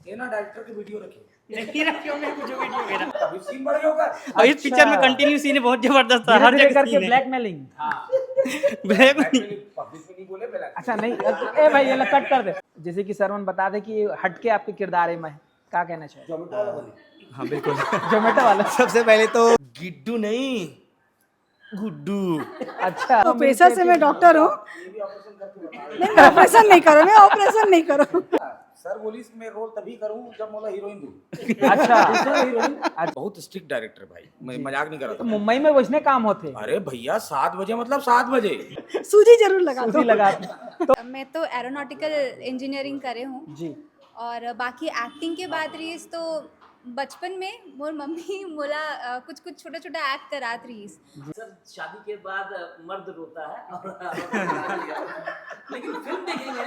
ये ना डायरेक्टर की वीडियो रखी नहीं रखियो मैं कुछ वीडियो मेरा अभी सीन बड़े होगा। और इस पिक्चर में कंटिन्यू सीन है बहुत जबरदस्त था, हर धीरे जगह करके सीन है ब्लैकमेलिंग। हाँ ब्लैक पब्लिक में नहीं बोले ब्लैक अच्छा नहीं, ए भाई ये कट कर दे। जैसे कि सरवन बता दे कि हटके आपके किरदार है, मैं क्या कहना चाहिए? जोमेटो वाला बने। हाँ बिल्कुल जोमेटो वाला। सबसे पहले तो गिड्डू नहीं गुड्डू। अच्छा तो पेशा से मैं डॉक्टर हूँ। नहीं मैं ऑपरेशन नहीं करूँ, मैं ऑपरेशन नहीं करूँ। सर बोली मैं रोल तभी करूं जब मोला हीरोइन दूं। अच्छा हीरोइन बहुत स्ट्रिक्ट डायरेक्टर भाई, मैं मजाक नहीं कर रहा तो था। मुंबई में वैसने काम होते, अरे भैया 7 बजे मतलब 7 बजे। सूजी जरूर लगा सूजी दो। लगाते तो मैं तो एरोनॉटिकल इंजीनियरिंग करे हूँ जी। और बाकी एक्टिंग के बात रहीस तो बचपन में मोर मम्मी मोला कुछ कुछ छोटा छोटा एक्ट करात रहीस। सर शादी के बाद मर्द रोता है और लेकिन फिल्म देखेंगे।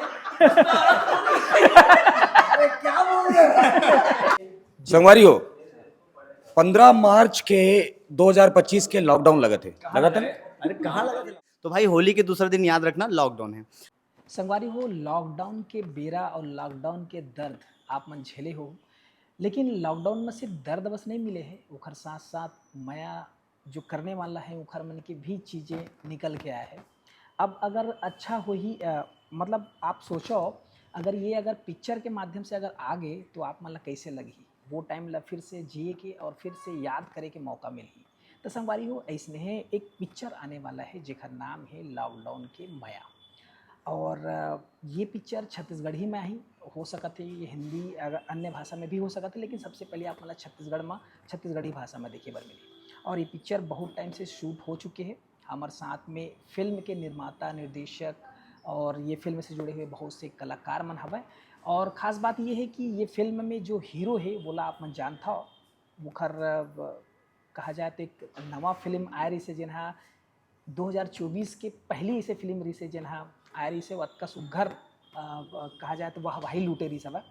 अरे क्या बोल रहे संगवारी हो 15 मार्च के 2025 के लॉकडाउन लगे थे, लगा था ना? अरे कहाँ लगा था? तो भाई होली के दूसरे दिन याद रखना लॉकडाउन है। संगवारी हो, लॉकडाउन के बेरा और लॉकडाउन के दर्द आप मन झेले हो, लेकिन लॉकडाउन में सिर्फ दर्द बस नहीं मिले हैं, उखर साथ साथ माया जो करने वाला है उखर मन की भी चीज़ें निकल के आया है। अब अगर अच्छा हो ही मतलब आप सोचो, अगर पिक्चर के माध्यम से अगर आ गए तो आप मतलब कैसे लगी वो टाइम ला फिर से जिए के और फिर से याद करे के मौका मिली। तो संगवारी हो ऐसने है एक पिक्चर आने वाला है जेकर नाम है लॉकडाउन के माया। और ये पिक्चर छत्तीसगढ़ी में ही हो सकत है, ये हिंदी अगर अन्य भाषा में भी हो सकत है, लेकिन सबसे पहले आप मतलब छत्तीसगढ़ी भाषा में देखे बर मिली। और ये पिक्चर बहुत टाइम से शूट हो चुके हैं। हमारे साथ में फिल्म के निर्माता, निर्देशक और ये फिल्म से जुड़े हुए बहुत से कलाकार मन हवे। और ख़ास बात ये है कि ये फिल्म में जो हीरो है बोला आप मन जानता हो, मुखर कहा जाए तो एक नवा फिल्म आय रही से जिन्हा 2024 के पहली इसे फिल्म रही से जिन्हा आय रही से अतका सुघर कहा जाए तो वह वही लूटे रही सब।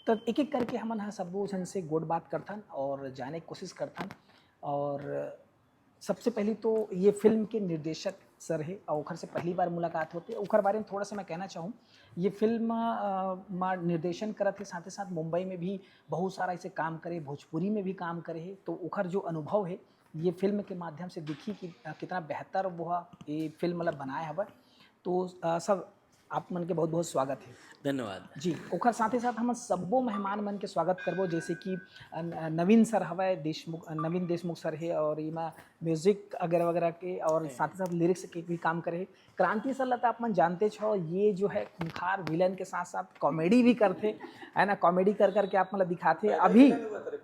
तो एक एक करके हमन हाँ सबो जन से गोड बात करथन और जाने की कोशिश करथन। और सबसे पहले तो ये फिल्म के निर्देशक सर है और उखर से पहली बार मुलाकात होती है। उखर बारे में थोड़ा सा मैं कहना चाहूँ, ये फिल्म निर्देशन करत है, साथ ही साथ मुंबई में भी बहुत सारा ऐसे काम करे, भोजपुरी में भी काम करे है। तो उखर जो अनुभव है ये फिल्म के माध्यम से दिखी कि कितना बेहतर वो ये फिल्म मतलब बनाया है। तो सब आप मन के बहुत बहुत स्वागत है। धन्यवाद जी। ओखर साथ ही साथ हम सबो मेहमान मन के स्वागत करबो, जैसे कि नवीन सर हवे, नवीन देशमुख सर है और इमा म्यूजिक वगैरह वगैरह के और साथ ही साथ लिरिक्स के भी काम करे। क्रांति सर लता आप मन जानते छो, ये जो है खूंखार विलन के साथ साथ कॉमेडी भी करते है ना, कॉमेडी कर करके आप मतलब दिखाते अभी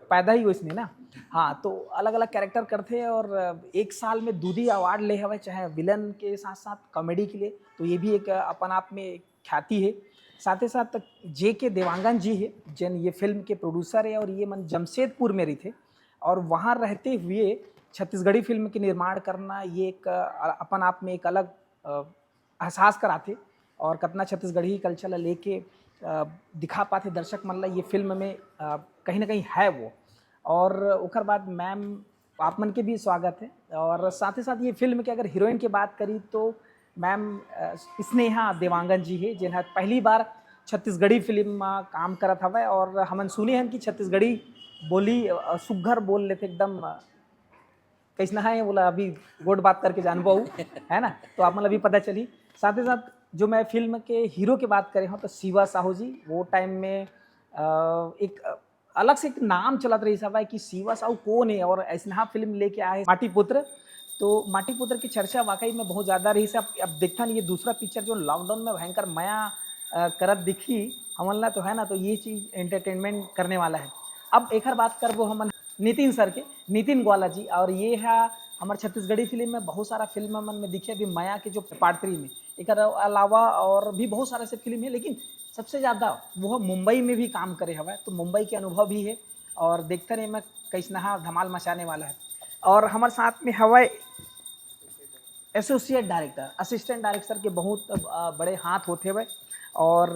पैदा ही हो इसमें ना। हाँ, तो अलग अलग कैरेक्टर करते और एक साल में दूधी अवार्ड ले हवे, चाहे विलन के साथ साथ कॉमेडी के लिए, तो ये भी एक अपन आप में ख्याति है। साथ ही साथ JK देवांगन जी है जिन ये फिल्म के प्रोड्यूसर है और ये मन जमशेदपुर में रही थे और वहाँ रहते हुए छत्तीसगढ़ी फिल्म के निर्माण करना ये एक अपन आप में एक अलग एहसास कराते और कितना छत्तीसगढ़ी कल्चर ला लेके दिखा पाते दर्शक मन ला ये फिल्म में कहीं ना कहीं है वो। और उखर बाद मैम आप मन के भी स्वागत है। और साथ ही साथ ये फिल्म के अगर हीरोइन की बात करी तो मैम स्नेहा देवांगन जी है जिन्हें पहली बार छत्तीसगढ़ी फिल्म में काम करत हवे और हमन सुने हैं कि छत्तीसगढ़ी बोली सुघर बोल लेते एकदम कैसना है बोला, अभी गोड बात करके जानबो है ना, तो आप मतलब अभी पता चली। साथ ही साथ जो मैं फिल्म के हीरो की बात करे हूँ तो शिवा साहू जी, वो टाइम में एक अलग से एक नाम चलत रही सब है कि शिवा साहू कौन है और ऐसा फिल्म लेके आए माटी पुत्र। तो माटी पुत्र की चर्चा वाकई में बहुत ज़्यादा रही से। अब देखता नहीं ये दूसरा पिक्चर जो लॉकडाउन में भयंकर माया करत दिखी हमला तो है ना, तो ये चीज़ एंटरटेनमेंट करने वाला है। अब एक बात कर वो हम नितिन सर के, नितिन ग्वाला जी, और ये है हमारे छत्तीसगढ़ी फिल्म में बहुत सारा फिल्म मन में दिखे अभी माया के जो पार्ट 3 में, एक अलावा और भी बहुत सारे ऐसे फिल्म है, लेकिन सबसे ज़्यादा वो मुंबई में भी काम करे हवा, तो मुंबई के अनुभव भी है और देखते रहे मैं कैसना धमाल मचाने वाला है। और हमारे साथ में हवा एसोसिएट डायरेक्टर, असिस्टेंट डायरेक्टर के बहुत बड़े हाथ होते हुए और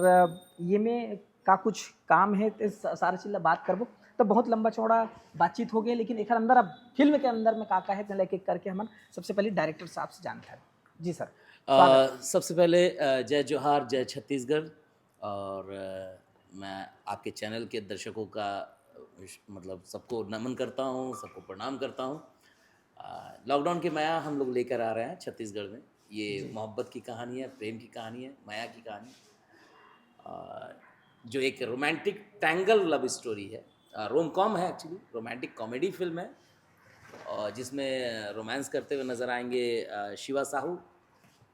ये में का कुछ काम है तो सारी चीज़ बात करबो तो बहुत लंबा चौड़ा बातचीत हो गई, लेकिन एक अंदर अब फिल्म के अंदर में का है तो लेके करके हम सबसे पहले डायरेक्टर साहब से जानते हैं। जी सर। सबसे पहले जय जोहार, जय छत्तीसगढ़। और मैं आपके चैनल के दर्शकों का मतलब सबको नमन करता हूँ, सबको प्रणाम करता हूँ। लॉकडाउन की माया हम लोग लेकर आ रहे हैं छत्तीसगढ़ में। ये मोहब्बत की कहानी है, प्रेम की कहानी है, माया की कहानी, जो एक रोमांटिक ट्रायंगल लव स्टोरी है। रोम कॉम है, एक्चुअली रोमांटिक कॉमेडी फिल्म है, और जिसमें रोमांस करते हुए नज़र आएंगे शिवा साहू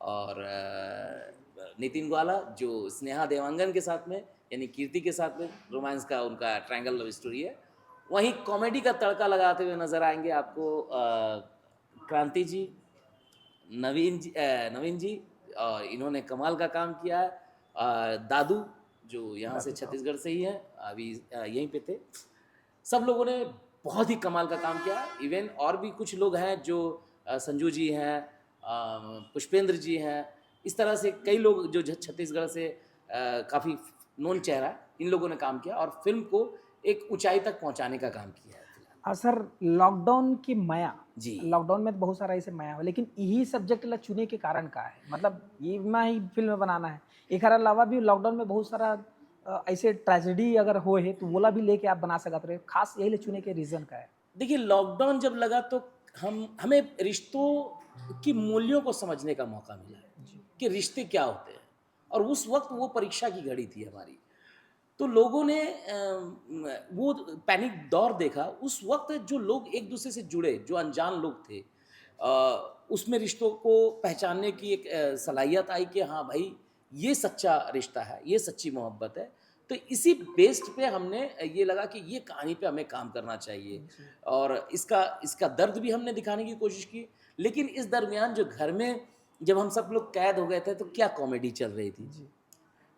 और नितिन ग्वाला, जो स्नेहा देवांगन के साथ में यानी कीर्ति के साथ में रोमांस का उनका ट्रायंगल लव स्टोरी है। वहीं कॉमेडी का तड़का लगाते हुए नज़र आएंगे आपको क्रांति जी, नवीन जी, और इन्होंने कमाल का काम किया है। दादू जो यहाँ से छत्तीसगढ़ से ही है, अभी यहीं पे थे। सब लोगों ने बहुत ही कमाल का काम किया। इवन और भी कुछ लोग हैं जो संजू जी हैं, पुष्पेंद्र जी हैं, इस तरह से कई लोग जो छत्तीसगढ़ से काफ़ी नोन चेहरा, इन लोगों ने काम किया और फिल्म को एक ऊंचाई तक पहुंचाने का काम किया है। सर, लॉकडाउन की माया जी। लॉकडाउन में तो बहुत सारा ऐसे माया हो, लेकिन यही सब्जेक्ट ला चुने के कारण का है, मतलब ये में ही फिल्म बनाना है। एक अलावा भी लॉकडाउन में बहुत सारा ऐसे ट्रेजेडी अगर हो है तो वो ला भी लेके आप बना सकते रहे, खास यही ले चुने के रीज़न का है। देखिए, लॉकडाउन जब लगा तो हमें रिश्तों की मूल्यों को समझने का मौका मिला कि रिश्ते क्या होते हैं, और उस वक्त वो परीक्षा की घड़ी थी हमारी। तो लोगों ने वो पैनिक दौर देखा। उस वक्त जो लोग एक दूसरे से जुड़े, जो अनजान लोग थे, उसमें रिश्तों को पहचानने की एक सलाहियत आई कि हाँ भाई, ये सच्चा रिश्ता है, ये सच्ची मोहब्बत है। तो इसी बेस्ड पे हमने ये लगा कि ये कहानी पे हमें काम करना चाहिए, और इसका दर्द भी हमने दिखाने की कोशिश की। लेकिन इस दरमियान जो घर में जब हम सब लोग कैद हो गए थे, तो क्या कॉमेडी चल रही थी,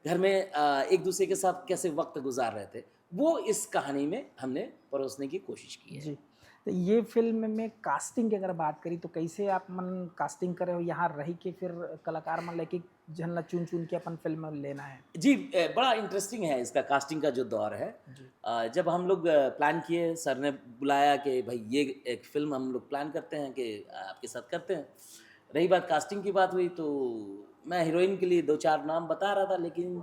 घर में एक दूसरे के साथ कैसे वक्त गुजार रहे थे, वो इस कहानी में हमने परोसने की कोशिश की है। जी, तो ये फिल्म में कास्टिंग की अगर बात करी तो कैसे आप मन कास्टिंग करे हो, यहाँ रही के फिर कलाकार मन लेके झन चुन के अपन फिल्म में लेना है? जी, बड़ा इंटरेस्टिंग है इसका कास्टिंग का जो दौर है। जब हम लोग प्लान किए, सर ने बुलाया कि भाई ये एक फिल्म हम लोग प्लान करते हैं कि आपके साथ करते हैं। रही बात कास्टिंग की बात हुई, तो मैं हीरोइन के लिए 2-4 नाम बता रहा था, लेकिन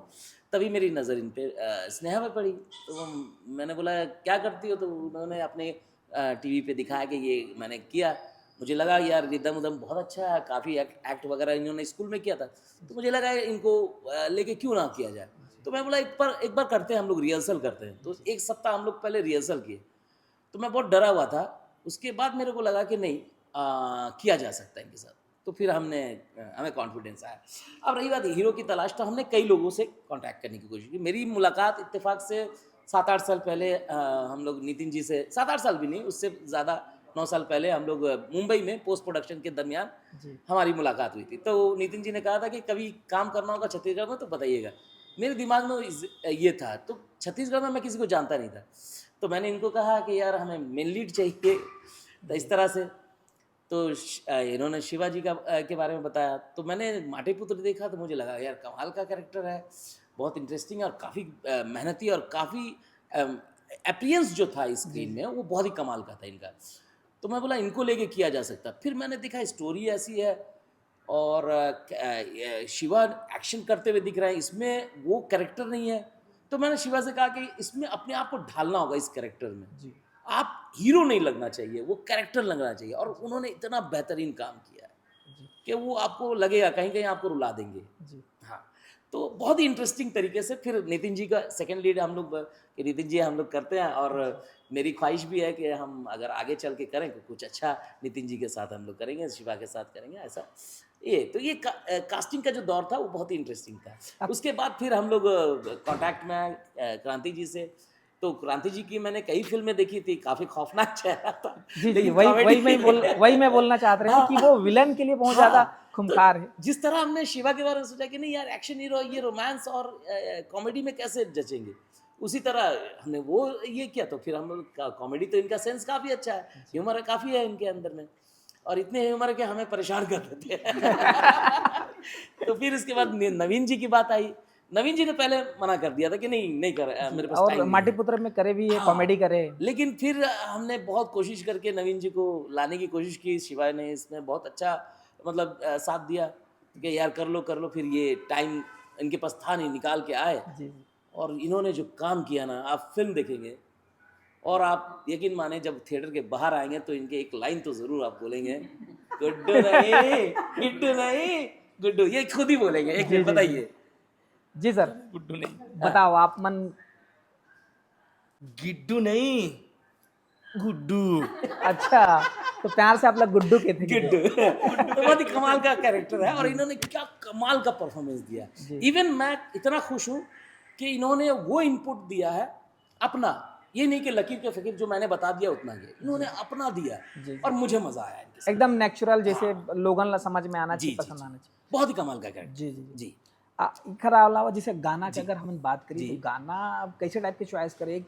तभी मेरी नज़र इन पे स्नेहा पे पड़ी। तो मैंने बोला क्या करती हो, तो उन्होंने अपने टीवी पे दिखाया कि ये मैंने किया। मुझे लगा यार रिदम उदम बहुत अच्छा है, काफ़ी एक्ट वगैरह इन्होंने स्कूल में किया था, तो मुझे लगा इनको लेके क्यों ना किया जाए। तो मैं बोला एक बार करते हैं, हम लोग रिहर्सल करते हैं। तो 1 सप्ताह हम लोग पहले रिहर्सल किए। तो मैं बहुत डरा हुआ था। उसके बाद मेरे को लगा कि नहीं, किया जा सकता है इनके साथ। तो फिर हमें कॉन्फिडेंस आया। अब रही बात हीरो की तलाश, तो हमने कई लोगों से कांटेक्ट करने की कोशिश की। मेरी मुलाकात इत्तेफाक से 7-8 साल पहले हम लोग नितिन जी से, 7-8 साल भी नहीं, उससे ज़्यादा 9 साल पहले हम लोग मुंबई में पोस्ट प्रोडक्शन के दरमियान हमारी मुलाकात हुई थी। तो नितिन जी ने कहा था कि कभी काम करना होगा छत्तीसगढ़ में तो बताइएगा। मेरे दिमाग में ये था, तो छत्तीसगढ़ में मैं किसी को जानता नहीं था। तो मैंने इनको कहा कि यार हमें मेन लीड चाहिए, तो इस तरह से। तो इन्होंने शिवाजी के बारे में बताया। तो मैंने माटीपुत्र देखा तो मुझे लगा यार कमाल का कैरेक्टर है, बहुत इंटरेस्टिंग है, और काफ़ी मेहनती, और काफ़ी अपीयरेंस जो था स्क्रीन में वो बहुत ही कमाल का था इनका। तो मैं बोला इनको लेके किया जा सकता। फिर मैंने देखा स्टोरी ऐसी है, और शिवा एक्शन करते हुए दिख रहा है, इसमें वो कैरेक्टर नहीं है। तो मैंने शिवा से कहा कि इसमें अपने आप को ढालना होगा इस कैरेक्टर में। आप हीरो नहीं लगना चाहिए, वो कैरेक्टर लगना चाहिए। और उन्होंने इतना बेहतरीन काम किया है कि वो आपको लगेगा कहीं कहीं आपको रुला देंगे। हाँ, तो बहुत ही इंटरेस्टिंग तरीके से फिर नितिन जी का सेकंड लीड हम लोग कि नितिन जी हम लोग करते हैं। और मेरी ख्वाहिश भी है कि हम अगर आगे चल के करें तो कुछ अच्छा नितिन जी के साथ हम लोग करेंगे, शिवा के साथ करेंगे ऐसा। तो ये कास्टिंग का जो दौर था वो बहुत ही इंटरेस्टिंग था। उसके बाद फिर हम लोग कांटेक्ट में आए क्रांति जी से। तो क्रांति जी की मैंने कई फिल्में देखी थी, काफी खौफनाक चेहरा था। जी, वही मैं बोलना चाहते रहे कि वो विलन के लिए बहुत ज्यादा खूंखार है। जिस तरह हमने शिवा के बारे में सोचा कि नहीं यार एक्शन हीरो, ये रोमांस और कॉमेडी में कैसे जचेंगे, उसी तरह हमने वो ये किया। तो फिर हम लोग कॉमेडी, तो इनका सेंस काफी अच्छा है, ह्यूमर काफी है इनके अंदर में, और इतने ह्यूमर के हमें परेशान कर देते हैं। तो फिर इसके बाद नवीन जी की बात आई। नवीन जी ने पहले मना कर दिया था कि नहीं कर मेरे पास टाइम और माटीपुत्र में करे भी है, कॉमेडी करे। लेकिन फिर हमने बहुत कोशिश करके नवीन जी को लाने की कोशिश की। शिवा ने इसमें बहुत अच्छा मतलब साथ दिया कि यार कर लो। फिर ये टाइम इनके पास था नहीं, निकाल के आए। और इन्होंने जो काम किया ना, आप फिल्म देखेंगे और आप यकीन माने जब थिएटर के बाहर आएंगे तो इनके एक लाइन तो ज़रूर आप बोलेंगे, गुड्डू नहीं, गुड्डू नहीं, गुड्डू, ये खुद ही बोलेंगे। एक मिनट बताइए। जी सर, गुड्डू नहीं, बताओ आप मन। गिड्डू नहीं, गुड्डू। अच्छा, तो प्यार से आप लोग गुड्डू कहते हैं। गुड्डू तो बहुत ही कमाल का कैरेक्टर है और इन्होंने क्या कमाल का परफॉर्मेंस दिया। इवन मैं इतना खुश हूँ कि इन्होंने वो इनपुट दिया है अपना, ये नहीं कि लकीर के फकीर जो मैंने बता दिया उतना ही, इन्होंने अपना दिया और मुझे मजा आया इनके साथ। एकदम नेचुरल, जैसे लोगन ला समझ में आना जी, चाहिए, जी, पसंद आना चाहिए। बहुत ही कमाल का कैरेक्टर। जी जी जी। जी इकर अलावा जैसे गाना की अगर हम बात करें तो गाना आप कैसे टाइप के चॉइस करें?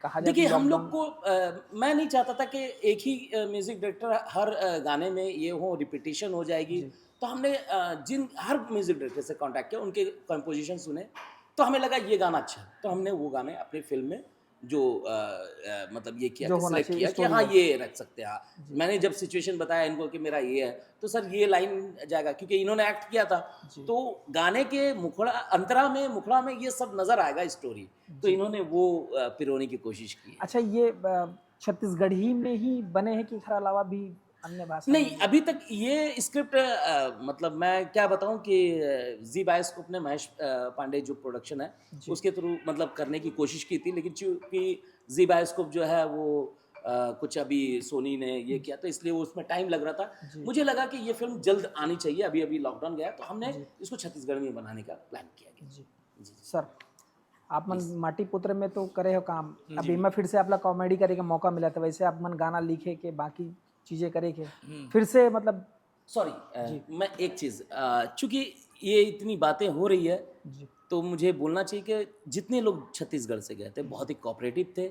कहा जाए देखिए, कि हम lockdown- लोग को मैं नहीं चाहता था कि एक ही म्यूजिक डायरेक्टर हर गाने में ये हो, रिपीटिशन हो जाएगी। तो हमने जिन हर म्यूजिक डायरेक्टर से कांटेक्ट किया, उनके कंपोजिशन सुने, तो हमें लगा ये गाना अच्छा है, तो हमने वो गाने अपनी फिल्म में जो मतलब ये किया जो कि होना सिलेक्ट चाहिए किया कि story हाँ में। ये रख सकते हैं। हाँ, मैंने जब सिचुएशन बताया इनको कि मेरा ये है, तो सर ये लाइन जाएगा, क्योंकि इन्होंने एक्ट किया था, तो गाने के मुखड़ा अंतरा में, मुखड़ा में ये सब नजर आएगा स्टोरी, तो इन्होंने वो पिरोने की कोशिश की है। अच्छा, ये छत्तीसगढ़ी में ही बने हैं कि इसके अलावा भी अन्य भाषा में? नहीं, अभी तक ये स्क्रिप्ट मतलब मैं क्या बताऊं कि जी बायोस्कोप ने महेश पांडे जो प्रोडक्शन है उसके थ्रू मतलब करने की कोशिश की थी, लेकिन चूंकि जी बायोस्कोप जो है वो कुछ अभी सोनी ने ये किया, तो इसलिए उसमें टाइम लग रहा था। मुझे लगा कि ये फिल्म जल्द आनी चाहिए, अभी अभी लॉकडाउन गया, तो हमने इसको छत्तीसगढ़ में बनाने का प्लान किया गया। जी सर, आप मन माटी पुत्र में तो करे हो काम, अभी मैं फिर से आप लोग कॉमेडी करे का मौका मिला था, वैसे आप मन गाना लिखे के बाकी चीजें करे के फिर से मतलब सॉरी, मैं एक चीज़, चूंकि ये इतनी बातें हो रही है तो मुझे बोलना चाहिए कि जितने लोग छत्तीसगढ़ से गए थे बहुत ही कोऑपरेटिव थे,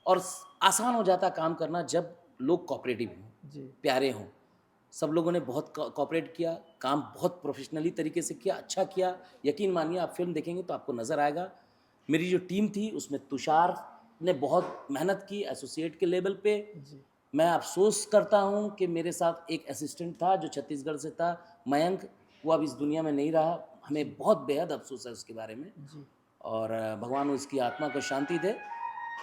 और आसान हो जाता काम करना जब लोग कोऑपरेटिव हों, प्यारे हों। सब लोगों ने बहुत कोऑपरेट किया, काम बहुत प्रोफेशनली तरीके से किया, अच्छा किया। यकीन मानिए, आप फिल्म देखेंगे तो आपको नज़र आएगा। मेरी जो टीम थी उसमें तुषार ने बहुत मेहनत की एसोसिएट के लेवल पे। मैं अफसोस करता हूँ कि मेरे साथ एक असिस्टेंट था जो छत्तीसगढ़ से था, मयंक, वो अब इस दुनिया में नहीं रहा। हमें बहुत बेहद अफसोस है उसके बारे में, और भगवान उसकी आत्मा को शांति दे।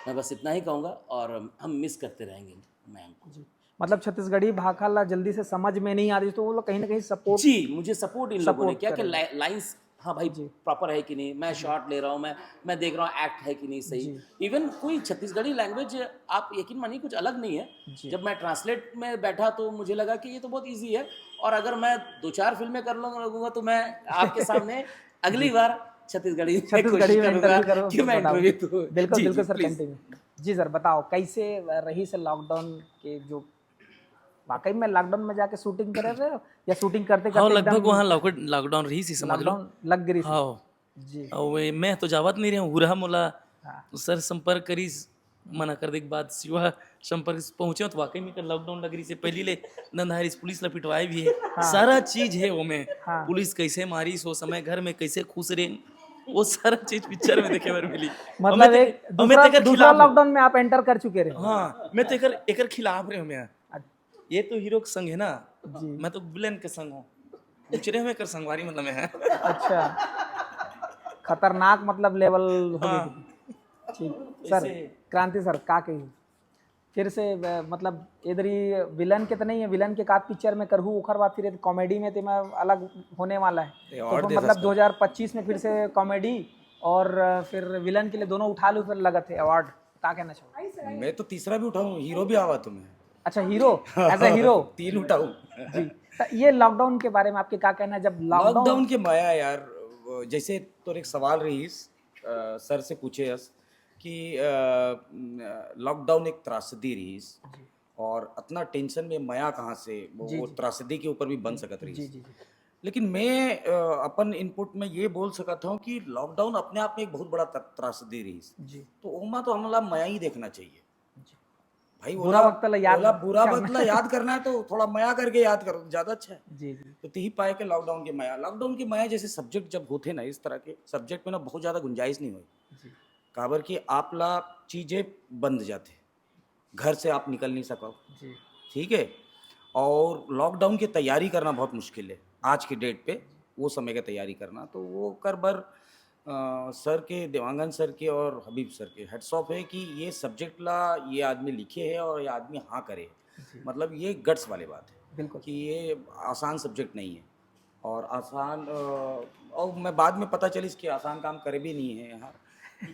मैं बस इतना ही कहूँगा, और हम मिस करते रहेंगे मयंक को। मतलब छत्तीसगढ़ी भाषा ला जल्दी से समझ में नहीं आ रही, तो वो लोग कहीं ना कहीं सपोर्ट। जी, मुझे सपोर्ट इन लोगों ने Support किया कि करें। लाइंस, हाँ भाई प्रॉपर है कि नहीं, मैं शॉट ले रहा हूँ, मैं देख रहा हूँ एक्ट है कि नहीं सही। इवन कोई छत्तीसगढ़ी लैंग्वेज आप यकीन मानिए कुछ अलग नहीं है। जब मैं ट्रांसलेट में बैठा तो मुझे लगा कि ये तो बहुत इजी है, और अगर मैं 2-4 फिल्में कर लगूंगा तो मैं आपके सामने अगली बार छत्तीसगढ़ी में में कोशिश इंटरव्यू करूंगा करो, कि मैं बताओ। इंटरव्यू दूं। बिल्कुल जी, बिल्कुल जी, सर, please। कंटिन्यू। जी सर, बताओ कैसे रही से लॉकडाउन के जो वाकई में लॉकडाउन में जाके शूटिंग करे रहे हो, या शूटिंग करते हाँ, करते लगभग वहाँ लॉकडाउन रही सी, समझ लो। लॉकडाउन लग गई थी? हाँ, जी और वे मैं तो जावत नहीं रहा हूँ, हुरहा मोला सर संपर्क करी, मना कर दे के बाद सिवा संपर्क से पहुंचे तो वाकई में कर लॉकडाउन लग रही से पहली ले नंदारिस पुलिस ला पिटवाए भी है। सारा चीज है वो में, पुलिस कैसे मारी सो समय घर में कैसे खुश रहे, वो सारा चीज पिक्चर में देखे बार मिली। मतलब एक दूसरा लॉकडाउन में आप एंटर कर चुके रहे हो? हाँ, मैं तो एकर खिलाफ रहे हूँ। मैं ये तो हीरो के संग है ना, मैं तो विलेन के संग हूँ, दूसरे में कर संगवारी मतलब मैं है। अच्छा, खतरनाक मतलब लेवल हो गई। ठीक सर, क्रांति सर का कही फिर से मतलब इधर ही विलन के तो नहीं है, विलन के कात पिक्चर में करहू, उखर बात फिर कॉमेडी में तो मैं अलग होने वाला है, तो मतलब 2025 में फिर से कॉमेडी और फिर विलन के लिए दोनों उठा लूँ, फिर लगा थे अवार्ड, का कहना चाहो? मैं तो तीसरा भी उठाऊं, हीरो भी आवा तुम्हें। अच्छा, हीरो एज ए हीरो 3 उठाऊं। जी। तो ये लॉकडाउन के बारे में आपके क्या कहना है? जब लॉकडाउन के माया यार, जैसे तो एक सवाल रही सर से पूछे कि लॉकडाउन एक त्रासदी रही, और इतना टेंशन में माया कहाँ से वो त्रासदी के ऊपर भी बन सकत रही। लेकिन मैं अपन इनपुट में ये बोल सकता हूँ कि लॉकडाउन अपने आप में एक बहुत बड़ा त्रासदी रही, तो ओमा तो हमला माया ही देखना चाहिए भाई। बुरा वक्त ला याद करना है तो थोड़ा माया करके याद करो, ज्यादा अच्छा है। जी तो ती पाए के लॉकडाउन की माया जैसे सब्जेक्ट जब होते ना, इस तरह के सब्जेक्ट में ना बहुत ज्यादा गुंजाइश नहीं हुई, काबर कि आप ला चीजें बंद जाते, घर से आप निकल नहीं सको, ठीक है, और लॉकडाउन की तैयारी करना बहुत मुश्किल है आज के डेट पे, वो समय की तैयारी करना, तो वो कर बर सर के, देवांगन सर के और हबीब सर के हेड्स ऑफ है कि ये सब्जेक्ट ला ये आदमी लिखे है और ये आदमी हाँ करे। मतलब ये गट्स वाली बात है बिल्कुल कि ये आसान सब्जेक्ट नहीं है और आसान और मैं बाद में पता चली इसके आसान काम करे भी नहीं है यार।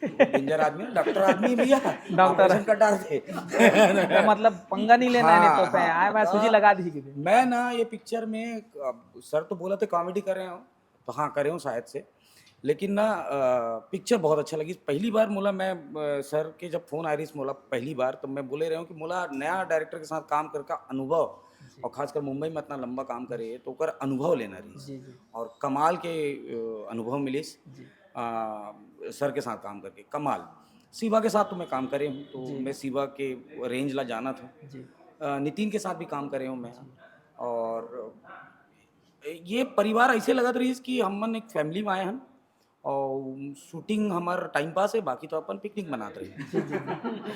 डेंजर आदमी, डॉक्टर आदमी भैया, ऑपरेशन कर डालते। तो मतलब पंगा नहीं लेना है, हाँ, नहीं तो हाँ, मैं सूजी लगा दी थी। मैं ना ये पिक्चर में सर तो बोला थे कॉमेडी कर रहे हो, तो हाँ करे हूँ शायद से, लेकिन ना पिक्चर बहुत अच्छा लगी। पहली बार मोला मैं सर के जब फ़ोन आ रही मोला पहली बार, तो मैं बोले रहे हूँ कि मोला नया डायरेक्टर के साथ काम करके अनुभव, और खासकर मुंबई में इतना लंबा काम करे तो ओकर अनुभव लेना रही और कमाल के अनुभव मिलिस सर के साथ काम करके। कमाल शिवा के साथ तो मैं काम करे हूँ, तो मैं शिवा के रेंज ला जाना था। नितिन के साथ भी काम करे हूँ मैं, और ये परिवार ऐसे लगा रही कि हमन एक फैमिली में आए हैं और शूटिंग हमार टाइम पास है, बाकी तो अपन पिकनिक मनाते रहे।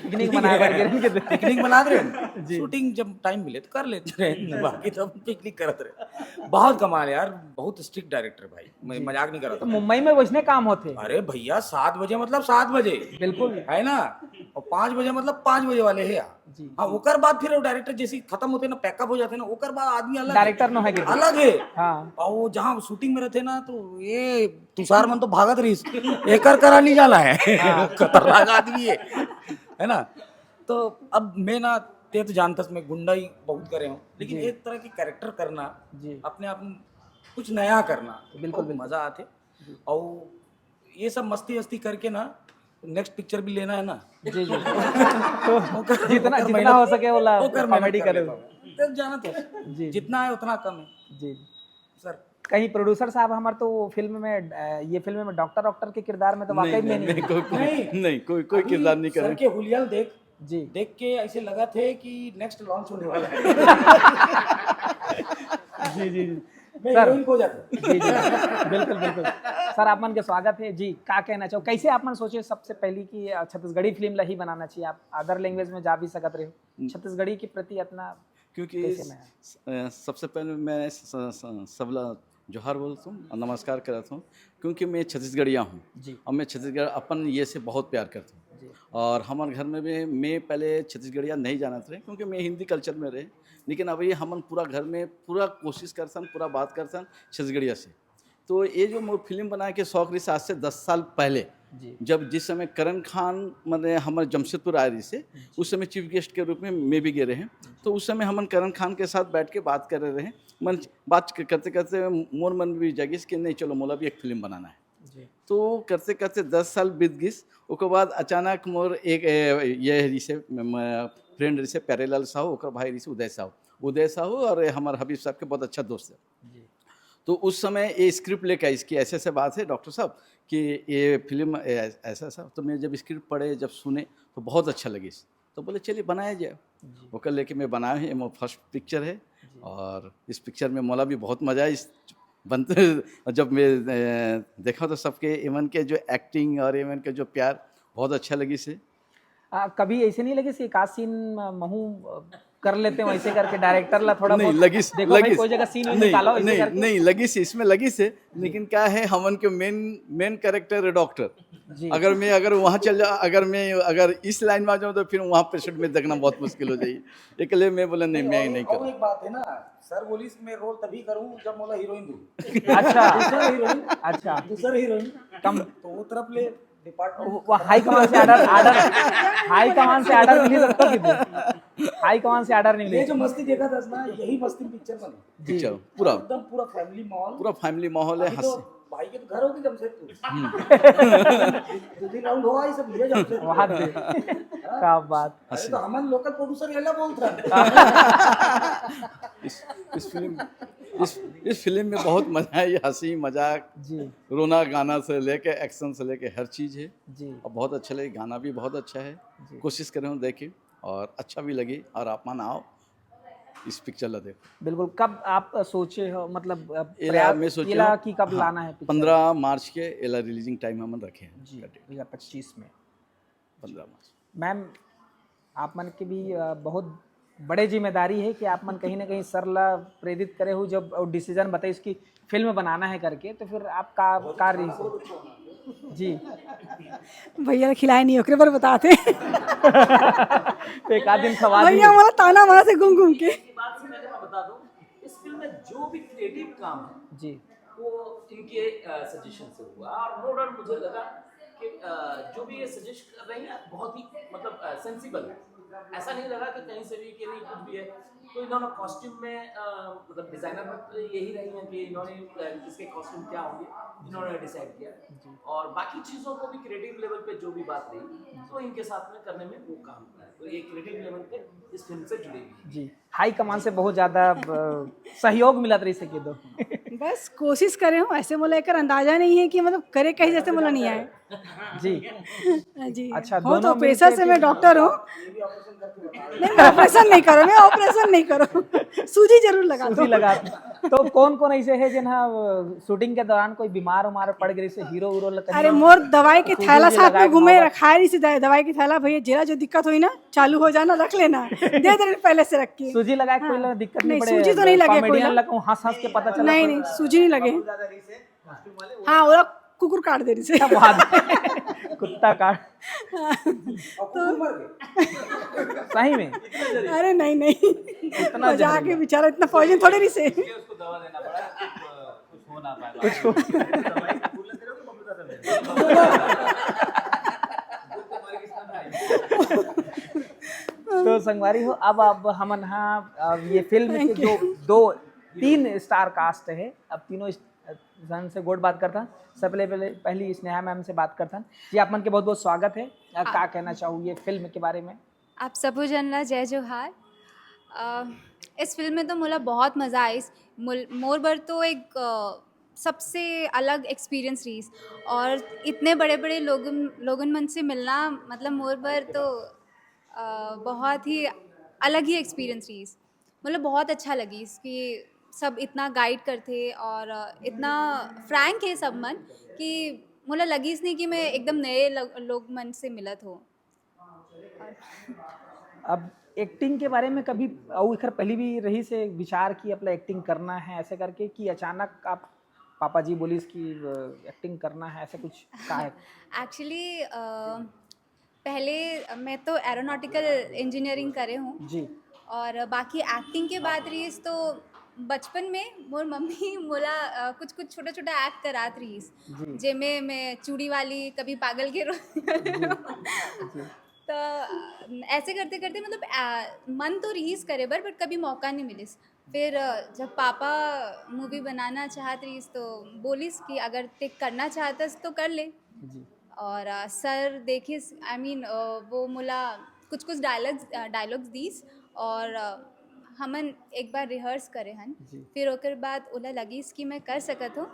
पिकनिक मनाते रहे, शूटिंग जब टाइम मिले तो कर लेते रहे, बाकी तो अपन पिकनिक करते रहे। बहुत कमाल यार, बहुत स्ट्रिक्ट डायरेक्टर भाई, मैं मजाक नहीं कर रहा तो था। मुंबई में वैसने काम होते? अरे भैया 7 बजे मतलब 7 बजे बिल्कुल है ना, और 5 बजे मतलब 5 बजे वाले है यार। हाँ ओकर बाद फिर डायरेक्टर जैसे खत्म होते ना, पैकअप हो जाते ना, ओकर बाद आदमी अलग डायरेक्टर नो है कि अलग है। हाँ और वो जहाँ शूटिंग में रहते ना, तो ये तुषार मन तो भागत रही एकर करा नहीं जाना है। खतरनाक आदमी है ना। तो अब मैं ना ते तो जानता मैं गुंडाई बहुत करे हूँ, लेकिन एक तरह की कैरेक्टर करना अपने आप में कुछ नया करना बिल्कुल मजा आते। और ये सब मस्ती वस्ती करके ना नेक्स्ट पिक्चर भी लेना है ना। जी तो जितना हो सके वो कॉमेडी करे तब जाना तो जी जितना है उतना कम है जी। सर। कहीं प्रोड्यूसर साहब हमारे तो फिल्म में ये फिल्म में डॉक्टर के किरदार में तो वाकई में नहीं कोई किरदार नहीं सर करे। के हुलियल जी देख के ऐसे लगा थे कि नेक्स्ट लॉन्च होने वाला है। जी मैं सर हीरोइन को जाता। जी बिल्कुल बिल्कुल सर, आप मन के स्वागत है जी। क्या कहना चाहो, कैसे आप मन सोचे सबसे पहली कि छत्तीसगढ़ी फिल्म ला ही बनाना चाहिए? आप अदर लैंग्वेज में जा भी सकते रहे हो, छत्तीसगढ़ी के प्रति अपना क्योंकि सबसे पहले मैं सबला जोहार बोलता हूँ और नमस्कार करता हूँ, क्योंकि मैं छत्तीसगढ़िया हूँ और मैं छत्तीसगढ़ अपन ये से बहुत प्यार करता हूँ। और हमारे घर में भी मैं पहले छत्तीसगढ़िया नहीं जाना था, क्योंकि मैं हिंदी कल्चर में रहे, लेकिन अभी हम पूरा घर में पूरा कोशिश करते पूरा बात करते छत्तीसगढ़िया से। तो ये जो फिल्म बना के शौक रही आज से 10 साल पहले, जब जिस समय करण खान मैंने हमारे जमशेदपुर आए रही से, उस समय चीफ गेस्ट के रूप में मैं भी गए रहे। तो उस समय हम करण खान के साथ बैठ के बात कर रहे हैं, मन बात करते करते मोर मन भी जगिस कि नहीं चलो मोला भी एक फिल्म बनाना है। तो करते करते 10 साल बीत गिस। उसके बाद अचानक मोर एक ये रिसे फ्रेंड रिसे प्यारेलाल साहू, और भाई रिसे उदय साहू और हमारे हबीब साहब के बहुत अच्छा दोस्त है। तो उस समय ये स्क्रिप्ट लेके आई, इसकी ऐसे ऐसे बात है डॉक्टर साहब कि ये फिल्म ऐसा ऐसा। तो मैं जब स्क्रिप्ट पढ़े, जब सुने तो बहुत अच्छा लगी, तो बोले चलिए बनाया जाए। वो कर लेके मैं बनाया है, मेरा फर्स्ट पिक्चर है और इस पिक्चर में मोला भी बहुत मज़ा है। इस बनते जब मैं देखा तो सबके इवन के जो एक्टिंग और इवन के जो प्यार बहुत अच्छा लगी से। कभी ऐसे नहीं लगे एक आध सीन महू कर लेते हैं वैसे करके डायरेक्टर ला थोड़ा नहीं बहुत लगी, देखो भाई कोई जगह सीन निकालो ऐसे करके? नहीं लगी से, इसमें लगी से, लेकिन क्या है हमन के मेन कैरेक्टर है डॉक्टर। अगर वहाँ चल जाओ, अगर इस लाइन में आ जाऊँ तो फिर वहाँ पेशेंट में देखना बहुत मुश्किल हो जाएगी। इसलिए मैं बोला नहीं, मैं नहीं करूँ। एक बात है ना सर, बोली मैं रोल तभी करूँ जब मोला हीरोइन दूँ। अच्छा दूसरा हीरोइन कम तो वो तरफ ले डिपार्टमेंट हाई कमान से आर्डर मिली तो कितने हाई कमान से आर्डर नहीं ये जो मस्ती देखा था ना, यही मस्ती पिक्चर बनी। पिक्चर पूरा एकदम पूरा फैमिली माहौल है। तो भाई के तो घर होगी जमशेदपुर। 2-3 राउंड हुआ, ये सब ये जमशेदपुर वहां दे क्या बात। अरे तो हम लोकल प्रोड्यूसर ये बोल रहा इस फिल्म में बहुत मजा है। हंसी मजाक जी, रोना गाना से लेके एक्शन से लेके हर चीज़ है जी और बहुत अच्छा लगे। गाना भी बहुत अच्छा है, कोशिश कर रहे हूँ देखे और अच्छा भी लगे। और आप मान आओ इस पिक्चर ला देखो। बिल्कुल। कब आप सोचे हो, मतलब मैं सोचा इला की कब लाना है? 15 मार्च के एला रिलीजिंग टाइम हम रखे हैं जी 2025 में 15 मार्च। मैम आप मन की भी बहुत बड़े जिम्मेदारी है कि आप मन कहीं ना कहीं सर ला प्रेरित करे हो, जब डिसीजन बताए इसकी फिल्म बनाना है करके, तो फिर आप का रही जी भैया खिलाए नहीं ओकरे पर बताते तो एक आध दिन खवा दी भैया हमारा ताना मारा से घूम घूम के एक बात से मैं बता दूं, इस फिल्म में जो भी क्रिएटिव काम है जी वो इनके सजेशन से हुआ और नो डाउट मुझे लगा कि जो भी ये सजेस्ट कर रही हैं बहुत ही मतलब सेंसिबल है। ऐसा नहीं लगा कि कहीं से भी कि नहीं कुछ भी है। तो इन्होंने कॉस्ट्यूम में मतलब डिजाइनर में तो यही रही हैं कि इन्होंने इसके कॉस्ट्यूम क्या होंगे इन्होंने डिसाइड किया और बाकी चीज़ों को भी क्रिएटिव लेवल पे जो भी बात रही तो इनके साथ में करने में वो काम किया। तो ये क्रिएटिव लेवल पे इस फिल्म से जुड़ी हुई है। जी हाई कमान से बहुत ज़्यादा सहयोग मिला रही से के दो बस कोशिश करे हूँ ऐसे बोला एक अंदाजा नहीं है कि मतलब करे कहीं जैसे बोला नहीं आए जी जी अच्छा, हो दोनों तो मिलके पेशा से मैं फिर- डॉक्टर हूँ नहीं मैं ऑपरेशन नहीं करो मैं ऑपरेशन नहीं करो सूजी जरूर लगा सूजी दो लगा तो कौन कौन ऐसे है जिन्हा शूटिंग के दौरान कोई बीमार उमार पड़ गई से हीरो हीरो अरे मोर दवाई के सूजी थैला जी साथ लगाए में घूमे घाव- रखा है इसी दवाई के थैला भैया जरा जो दिक्कत हुई ना चालू हो जाना रख लेना दे दे पहले से रख के सूजी लगाए कोई हाँ। दिक्कत नहीं, नहीं पड़े सूजी तो नहीं लगे कोई कॉमेडियन ना। लगा हंस हंस के पता चला नहीं नहीं सूजी नहीं लगे हाँ वो कुकुर काट दे रही से कुत्ता काट सही में अरे नहीं नहीं इतना मजाक के बेचारा इतना पॉइजन थोड़े नहीं से तो संगवारी हो अब हम यहाँ ये फिल्म के जो दो तीन स्टार कास्ट है अब तीनों जन से गोड बात करता सबसे पहले पहली स्नेहा मैम से बात करता जी आप मन के बहुत बहुत स्वागत है क्या कहना चाहूँ फिल्म के बारे में आप सबू जनला जय जोहार। इस फिल्म में तो मुझे बहुत मज़ा आई। मोर बर तो एक सबसे अलग एक्सपीरियंस रही और इतने बड़े बड़े लोगन मन से मिलना मतलब मोर बर तो बहुत ही अलग ही एक्सपीरियंस रही। मतलब बहुत अच्छा लगी इसकी सब इतना गाइड करते और इतना फ्रैंक है सब मन कि मुझे लगी नहीं कि मैं एकदम नए लोग मन से मिलत हो। अब एक्टिंग के बारे में कभी और इखर पहले भी रही से विचार की अपना एक्टिंग करना है ऐसे करके कि अचानक आप पापा जी बोली कि एक्टिंग करना है ऐसा कुछ का है एक्चुअली पहले मैं तो एरोनॉटिकल इंजीनियरिंग करे हूँ जी और बाकी एक्टिंग के बात रही तो बचपन में मोर मम्मी मोला कुछ कुछ छोटा छोटा एक्ट करात रही जेमें मैं चूड़ी वाली कभी पागल के तो ऐसे करते करते मतलब मन तो रहीस करे बट कभी मौका नहीं मिलिस। फिर जब पापा मूवी बनाना चाहत रहीस तो बोलिस कि अगर ते करना चाहतस तो कर ले और सर देखिस आई मीन वो मोला कुछ कुछ डायलॉग्स दीस और हमन एक बार रिहर्स करे हन फिर ओकर बाद ओला लगीस कि मैं कर सकत हूँ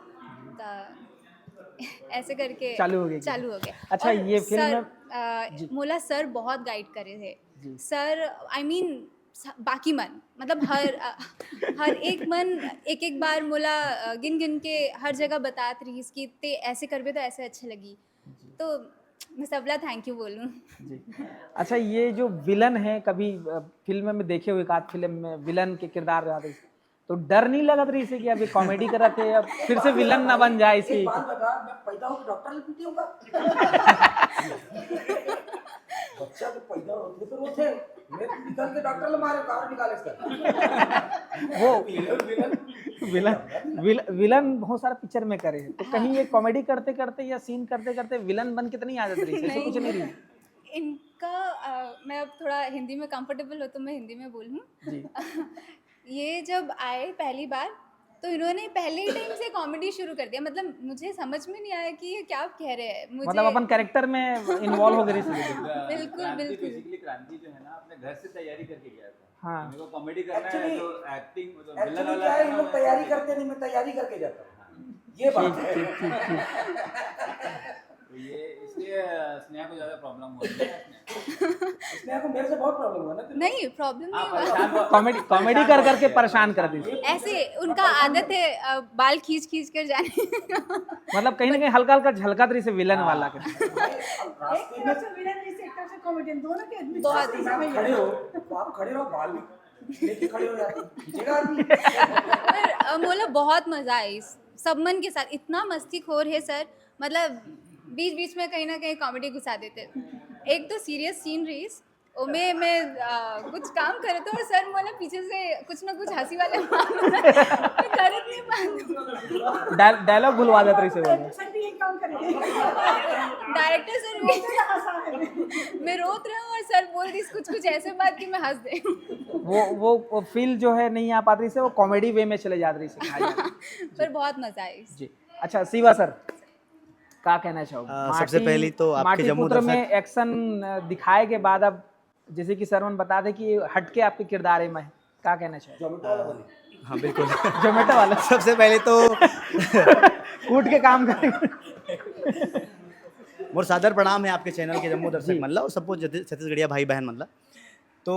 ऐसे करके चालू हो गया अच्छा और ये फिल्म सर मोला सर बहुत गाइड करे थे सर आई मीन बाकी मन मतलब हर एक मन एक बार मोला गिन गिन के हर जगह बतात रही कि ते ऐसे करबे तो ऐसे अच्छे लगी तो मैं सबला थैंक यू बोलूँ जी अच्छा ये जो विलन है कभी फिल्म में देखे हुए एक आध फिल्म में विलन के किरदार याद है तो डर नहीं लगा रही से कि अभी कॉमेडी कर रहे थे अब फिर से विलन ना बन जाए इसी मैं पैदा होकर डॉक्टर पीटी होगा बच्चा तो पैदा होते तो रोते मैं निकल के डॉक्टर ले मारे कार निकाले इसका वो विलन बहुत सारा पिक्चर में करे तो कहीं ये कॉमेडी करते करते या सीन करते करते विलन बन के तो नहीं आ जाती रही ऐसे कुछ नहीं रही इनका मैं अब थोड़ा हिंदी में कंफर्टेबल हो तो मैं हिंदी में बोलूँ जी ये जब आए पहली बार तो इन्होंने पहले ही टाइम से कॉमेडी शुरू कर दिया मतलब मुझे समझ में नहीं आया कि ये क्या कह रहे हैं मुझे मतलब अपन कैरेक्टर में इन्वॉल्व हो गए बिल्कुल बिल्कुल बेसिकली क्रांति जो है ना अपने घर से तैयारी करके गया था हाँ मेरे को कॉमेडी करना है तो एक्टिंग जो विलन एक्चुअली वाला क्या है है ना, लोग तैयारी करते नहीं मैं तैयारी करके जाता हूँ ये बात है तो ये इसलिए स्नेहा को ज्यादा प्रॉब्लम हो रही है स्नेहा को मेरे से बहुत प्रॉब्लम हुआ ना नहीं प्रॉब्लम नहीं हुआ परेशान हुआ कॉमेडी कर करके परेशान कर दी ऐसे उनका आदत है बाल खींच खींच कर जाने मतलब कहीं ना कहीं हल्का हल्का झलका रही से विलन वाला के रास्ते में बहुत खड़े हो तो आप खड़े रहो बाल भी लेके खड़े हो जाते खींचेगा आदमी पर मोला बहुत मज़ा आई सब मन के साथ इतना मस्तीखोर है सर मतलब बीच बीच में कहीं ना कहीं कॉमेडी घुसा देते। एक तो सीरियस सीन रही मैं कुछ काम करे तो और सर बोला पीछे से कुछ ना कुछ हंसी वाले मैं कर नहीं पाती। डायलॉग भुलवा देते रही से बोले। सर भी यही काम करेंगे। डायरेक्टर सर भी मैं रोत रहा हूँ और सर बोल दी कुछ कुछ ऐसे बात कि मैं हंस दे। वो फील जो है नहीं आ पाती रही से, वो कॉमेडी वे में चले जाते रही से। पर बहुत मजा आई। जी अच्छा, शिवा सर क्या कहना चाहोगे? सबसे पहली तो आपके माटी जम्मू पुत्र में दर्शक एक्शन दिखाए के बाद अब जैसे कि सरवन बता दे कि हटके आपके किरदार है, मैं क्या कहना चाहोगे? हाँ बिल्कुल जोमेटो वाला सबसे पहले तो कूट के काम करेंगे। मोर सादर प्रणाम है आपके चैनल के जम्मू दर्शक जी। मल्ला और सबको छत्तीसगढ़िया भाई बहन मल्ला। तो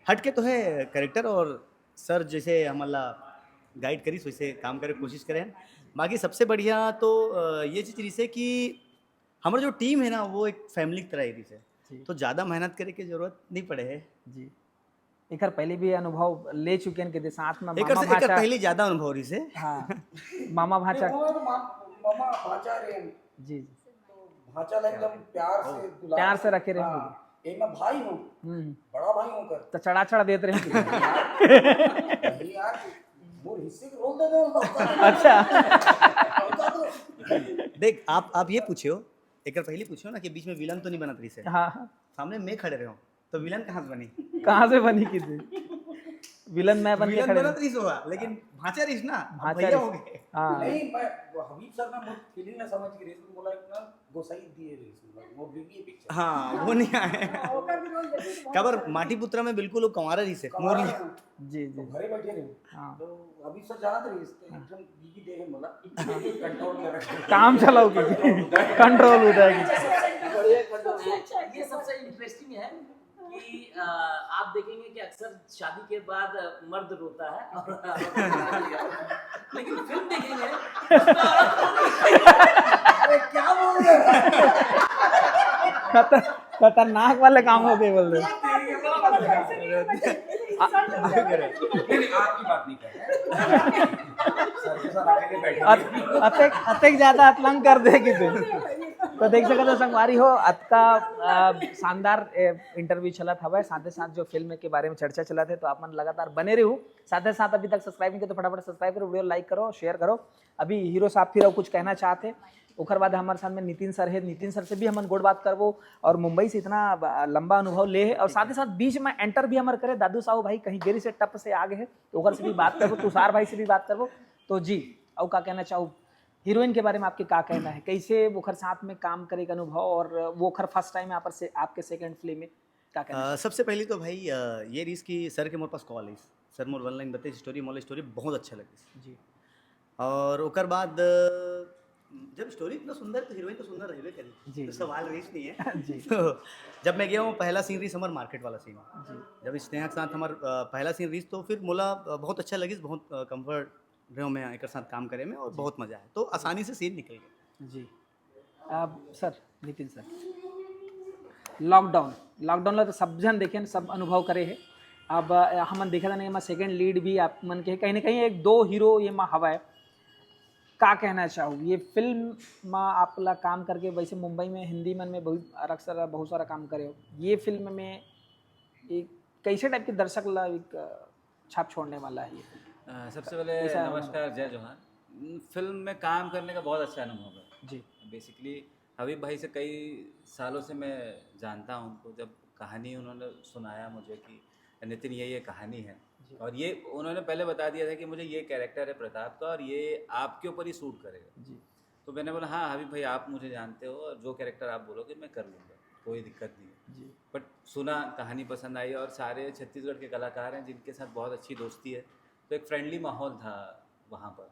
हटके तो है कैरेक्टर, और सर जैसे हमला गाइड करी वैसे काम करे कोशिश करें। बाकी सबसे बढ़िया तो ये चीज़ रही से कि हमारा जो टीम है ना वो एक फैमिली की तरह ही रही से, तो ज़्यादा मेहनत करे की जरूरत नहीं पड़े है। जी एक पहले भी अनुभव ले चुके हैं कि साथ में एक मामा भाचा। पहले ज़्यादा अनुभव रही से। हाँ मामा भाचा। मामा भाचा रे जी भाचा ला एकदम प्यार से रखे रहे होंगे। एक मैं भाई हूँ, बड़ा भाई हूँ कर तो चढ़ा चढ़ा देते रहे होंगे। नहीं यार मोर हिस्से के रोल दे दो। अच्छा देख आप ये पूछियो, एक पहले पूछियो ना कि बीच में विलन तो नहीं बनत रही से। हाँ सामने मैं खड़े रहो तो विलन कहाँ से बनी? कहाँ से बनी की थी? विलन मैं बन के विलन खड़े बनत रही होगा, लेकिन भाचा रही ना, भाचा भैया रहीस। हो गए। हाँ नहीं मैं हबीब सर ना मुझे फीलिंग ना समझ के रेस में बोला एक ना गोसाई दिए रेस में वो बीबी पिक्चर। हाँ वो नहीं आए। कबर माटी पुत्रा में बिल्कुल वो कंवारा रही से मोरली। जी जी घरे बैठे रहे। हाँ तो हबीब सर जाना था रेस एकदम बीबी देखे बोला कंट्रोल में रख काम चलाओगी कंट्रोल हो जाएगी। ये सबसे इंटरेस्टिंग है कि आप देखेंगे कि अक्सर शादी के बाद मर्द रोता है लेकिन फिल्म देखेंगे अरे क्या बोल रहे खतरनाक वाले काम हो गए बोल रहे। आपकी बात नहीं कर रहे सर के साथ अकेले बैठे अतेक ज्यादा अतलंग कर देगी तू। तो देख सकते हो संगवारी हो अतका शानदार इंटरव्यू चला था, साथ ही साथ जो फिल्म के बारे में चर्चा चला थे, तो आप मन लगातार बने रहो। साथ ही साथ अभी तक सब्सक्राइब नहीं किया तो फटाफट सब्सक्राइब करो, वीडियो लाइक करो, शेयर करो। अभी हीरो साहब फिर कुछ कहना चाहते, ओकर बाद हमारे साथ में नितिन सर है, नितिन सर से भी हम गोड़ बात करबो, और मुंबई से इतना लंबा अनुभव ले है, और साथ ही साथ बीच में एंटर भी हमारे करे दादू साहू भाई कहीं गेरी से टप से आगे है, तो ओकर से भी बात करबो, तुषार भाई से भी बात करबो। तो जी और क्या कहना चाहूँ हीरोइन के बारे में आपके क्या कहना है, कैसे वोखर साथ में काम करे का अनुभव, और वोखर फर्स्ट टाइम यहाँ पर से आपके सेकंड फिल्म में क्या कहना सबसे पहले तो भाई ये रीस की सर के मोर पास कॉल है, सर मोर वन लाइन बताई स्टोरी मोल स्टोरी बहुत अच्छा लगी जी। और ओकर बाद जब स्टोरी इतना सुंदर तो हीरोइन तो सुंदर रहबे करी जी, तो सवाल रीस नहीं है। जी। तो जब मैं गया हूँ पहला सीन रीस हमार मार्केट वाला सीन, जी जब स्नेहा के साथ हमार पहला सीन रीस तो फिर मोला बहुत अच्छा लगी, बहुत कंफर्ट रहो मैं एक साथ काम करे में, और बहुत मजा आया, तो आसानी से सीन निकल गया। जी। अब सर नितिन सर लॉकडाउन ला तो सब जन देखे सब अनुभव करे है। अब हमन देखा था नहीं मैं सेकंड लीड भी आप मन के कहीं ना कहीं एक दो हीरो ये माँ हवा है, का कहना चाहूँ ये फिल्म में आप ला काम करके, वैसे मुंबई में हिंदी मन में बहुत सारा काम करे हो, ये फिल्म में एक कैसे टाइप के दर्शक ला एक छाप छोड़ने वाला है ये? सबसे पहले ऐसा नमस्कार, जय जोहार। फिल्म में काम करने का बहुत अच्छा अनुभव है जी बेसिकली। हबीब भाई से कई सालों से मैं जानता हूँ उनको, जब कहानी उन्होंने सुनाया मुझे कि नितिन ये कहानी है, और ये उन्होंने पहले बता दिया था कि मुझे ये कैरेक्टर है प्रताप का और ये आपके ऊपर ही सूट करेगा जी तो मैंने बोला हाँ हबीब भाई आप मुझे जानते हो और जो कैरेक्टर आप बोलोगे मैं कर लूँगा, कोई दिक्कत नहीं है। जी बट सुना, कहानी पसंद आई, और सारे छत्तीसगढ़ के कलाकार हैं जिनके साथ बहुत अच्छी दोस्ती है, तो एक फ्रेंडली माहौल था वहाँ पर,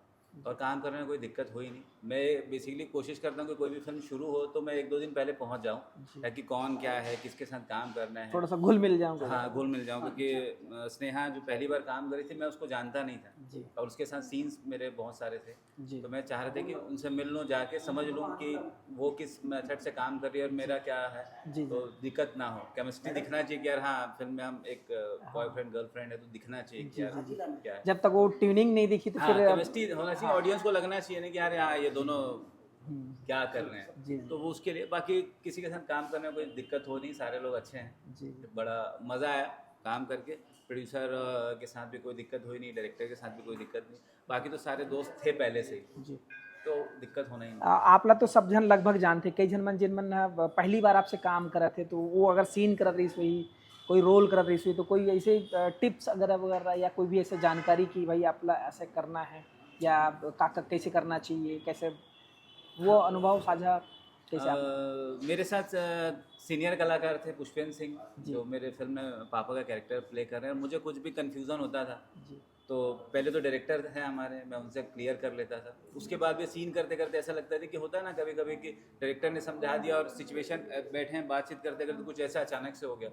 और काम करने में कोई दिक्कत हुई नहीं। मैं बेसिकली कोशिश करता हूँ कि कोई भी फिल्म शुरू हो तो मैं 1-2 दिन पहले पहुँच जाऊँ, ताकि कौन क्या है, किसके साथ काम करना है, थोड़ा सा घुल मिल जाऊंगा। हाँ घुल मिल जाऊँ, क्योंकि स्नेहा जो पहली बार काम करी थी मैं उसको जानता नहीं था, जी और उसके साथ सीन्स मेरे बहुत सारे थे, जी तो मैं चाह रहा था कि उनसे मिल लूँ, जाके समझ लूँ कि वो किस मेथड से काम कर रही है और मेरा क्या है, जी तो दिक्कत ना हो। केमिस्ट्री दिखना चाहिए कि यार हाँ फिल्म में हम एक बॉयफ्रेंड गर्लफ्रेंड है, तो दिखना चाहिए कि यार क्या है। जब तक वो ट्यूनिंग नहीं दिखी तो हाँ फिर केमिस्ट्री होना चाहिए, ऑडियंस को लगना चाहिए ना कि यार हाँ ये दोनों क्या कर रहे हैं, तो वो उसके लिए। बाकी किसी के साथ काम करने में कोई दिक्कत हो नहीं, सारे लोग अच्छे हैं, बड़ा मज़ा आया काम करके। प्रोड्यूसर के साथ भी कोई दिक्कत हुई नहीं, डायरेक्टर के साथ भी कोई दिक्कत नहीं, बाकी तो सारे दोस्त थे पहले से ही, तो दिक्कत होना ही नहीं। आपला तो सब जन लगभग जानते, कई जन मन जिन मन पहली बार आपसे काम करत थे, तो वो अगर सीन करत रही हुई, कोई रोल करत रही हुई, तो कोई ऐसे टिप्स वगैरह वगैरह या कोई भी ऐसे जानकारी कि भाई आपला ऐसे करना है या कैसे करना चाहिए, कैसे वो अनुभव साझा कैसे आप? मेरे साथ सीनियर कलाकार थे पुष्पेंद्र सिंह, जो मेरे फिल्म में पापा का कैरेक्टर प्ले कर रहे हैं। मुझे कुछ भी कंफ्यूजन होता था तो पहले तो डायरेक्टर है हमारे, मैं उनसे क्लियर कर लेता था। उसके बाद भी सीन करते करते ऐसा लगता था कि होता है ना कभी कभी कि डायरेक्टर ने समझा दिया और सिचुएशन बैठे हैं बातचीत करते करते कुछ ऐसा अचानक से हो गया,